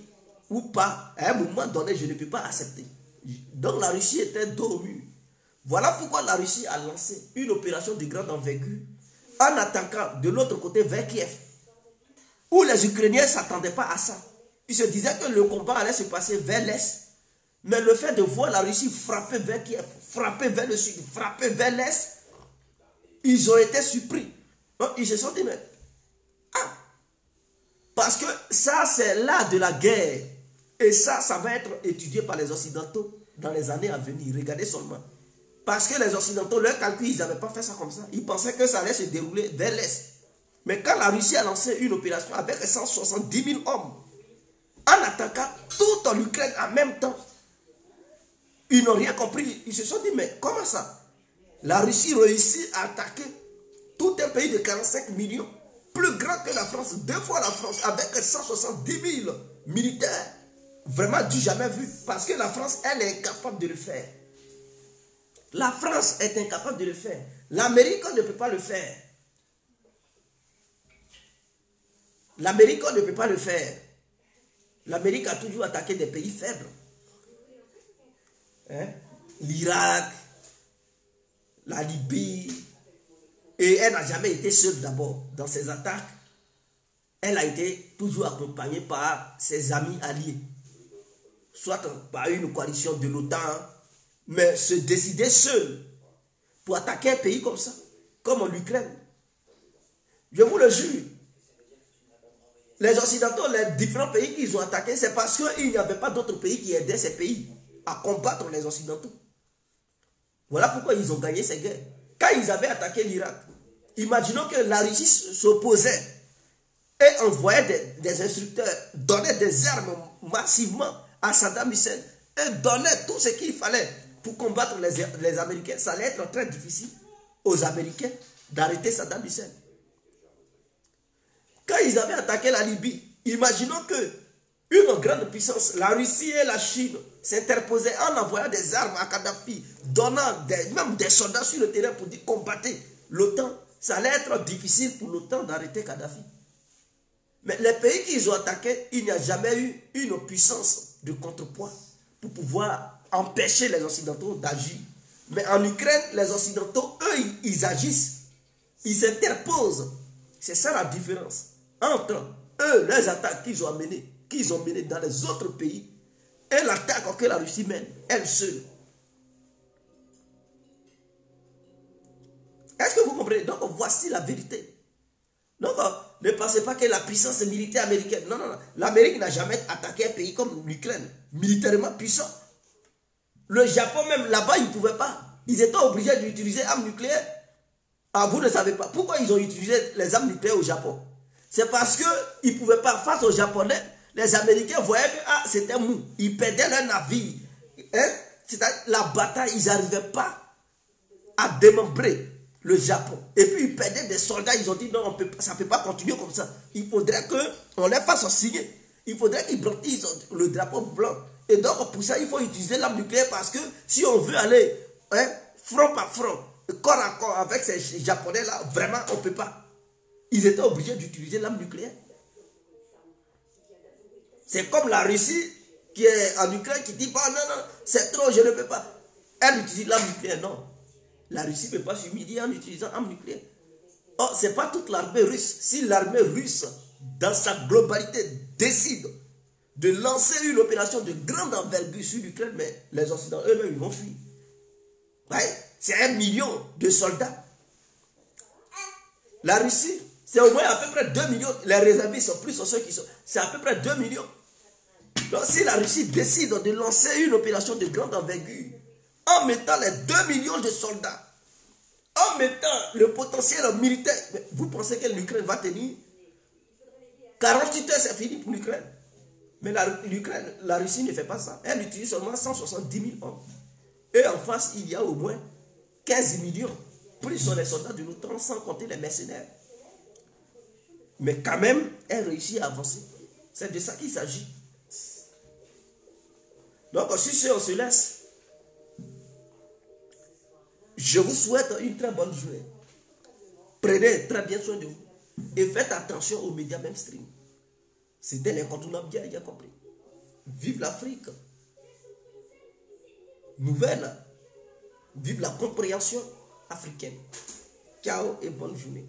ou pas, à un moment donné, je ne peux pas accepter. Donc la Russie était dos au mur. Voilà pourquoi la Russie a lancé une opération de grande envergure en attaquant de l'autre côté vers Kiev, où les Ukrainiens ne s'attendaient pas à ça. Ils se disaient que le combat allait se passer vers l'Est. Mais le fait de voir la Russie frapper vers Kiev, frapper vers le Sud, frapper vers l'Est, ils ont été surpris. Donc, ils se sont dit, mais, parce que ça, c'est l'art de la guerre. Et ça va être étudié par les Occidentaux dans les années à venir. Regardez seulement. Parce que les Occidentaux, leur calcul, ils n'avaient pas fait ça comme ça. Ils pensaient que ça allait se dérouler vers l'Est. Mais quand la Russie a lancé une opération avec 170 000 hommes, en attaquant toute l'Ukraine en même temps, ils n'ont rien compris. Ils se sont dit, mais comment ça? La Russie réussit à attaquer tout un pays de 45 millions, plus grand que la France, 2 fois la France, avec 170 000 militaires. Vraiment du jamais vu. Parce que la France, elle est incapable de le faire. La France est incapable de le faire. L'Amérique ne peut pas le faire. L'Amérique ne peut pas le faire. L'Amérique a toujours attaqué des pays faibles. Hein? L'Irak, la Libye. Et elle n'a jamais été seule d'abord dans ses attaques. Elle a été toujours accompagnée par ses amis alliés. Soit par une coalition de l'OTAN, mais se décider seul pour attaquer un pays comme ça, comme en Ukraine. Je vous le jure. Les Occidentaux, les différents pays qu'ils ont attaqués, c'est parce qu'il n'y avait pas d'autres pays qui aidaient ces pays à combattre les Occidentaux. Voilà pourquoi ils ont gagné ces guerres. Quand ils avaient attaqué l'Irak, imaginons que la Russie s'opposait et envoyait des instructeurs, donnait des armes massivement à Saddam Hussein et donnait tout ce qu'il fallait pour combattre les Américains. Ça allait être très difficile aux Américains d'arrêter Saddam Hussein. Quand ils avaient attaqué la Libye, imaginons que une grande puissance, la Russie et la Chine, s'interposaient en envoyant des armes à Kadhafi, donnant même des soldats sur le terrain pour dire combattez l'OTAN. Ça allait être difficile pour l'OTAN d'arrêter Kadhafi. Mais les pays qu'ils ont attaqués, il n'y a jamais eu une puissance de contrepoids pour pouvoir empêcher les Occidentaux d'agir. Mais en Ukraine, les Occidentaux, eux, ils agissent. Ils s'interposent. C'est ça la différence entre eux, les attaques qu'ils ont menées dans les autres pays et l'attaque que la Russie mène, elle seule. Est-ce que vous comprenez? Donc, voici la vérité. Donc, ne pensez pas que la puissance militaire américaine. Non, non, non. L'Amérique n'a jamais attaqué un pays comme l'Ukraine, militairement puissant. Le Japon, même là-bas, ils ne pouvaient pas. Ils étaient obligés d'utiliser armes nucléaires. Ah, vous ne savez pas. Pourquoi ils ont utilisé les armes nucléaires au Japon? C'est parce qu'ils ne pouvaient pas, face aux Japonais, les Américains voyaient que c'était mou. Ils perdaient leur navire. Hein? La bataille, ils n'arrivaient pas à démembrer le Japon. Et puis ils perdaient des soldats. Ils ont dit non, ça ne peut pas continuer comme ça. Il faudrait qu'on les fasse signer. Il faudrait qu'ils brandissent le drapeau blanc. Et donc pour ça, il faut utiliser l'arme nucléaire parce que si on veut aller front par front, corps à corps avec ces Japonais-là, vraiment, on ne peut pas. Ils étaient obligés d'utiliser l'arme nucléaire. C'est comme la Russie qui est en Ukraine qui dit bah, non, non, c'est trop, je ne peux pas. Elle utilise l'arme nucléaire, non. La Russie ne peut pas s'humilier en utilisant l'arme nucléaire. Oh, ce n'est pas toute l'armée russe. Si l'armée russe, dans sa globalité, décide de lancer une opération de grande envergure sur l'Ukraine, mais les Occidentaux eux-mêmes, ils vont fuir. Ouais, c'est 1 million de soldats. La Russie, c'est au moins à peu près 2 millions. Les réservistes sont plus sur ceux qui sont. C'est à peu près 2 millions. Donc si la Russie décide de lancer une opération de grande envergure, en mettant les 2 millions de soldats, en mettant le potentiel militaire, vous pensez que l'Ukraine va tenir? 48 heures, c'est fini pour l'Ukraine. Mais la Russie ne fait pas ça. Elle utilise seulement 170 000 hommes. Et en face, il y a au moins 15 millions. Plus sont les soldats de l'OTAN, sans compter les mercenaires. Mais quand même, elle réussit à avancer. C'est de ça qu'il s'agit. Donc, sur ce, on se laisse. Je vous souhaite une très bonne journée. Prenez très bien soin de vous. Et faites attention aux médias mainstream. C'était l'incontournable, bien compris. Vive l'Afrique. Nouvelle. Vive la compréhension africaine. Ciao et bonne journée.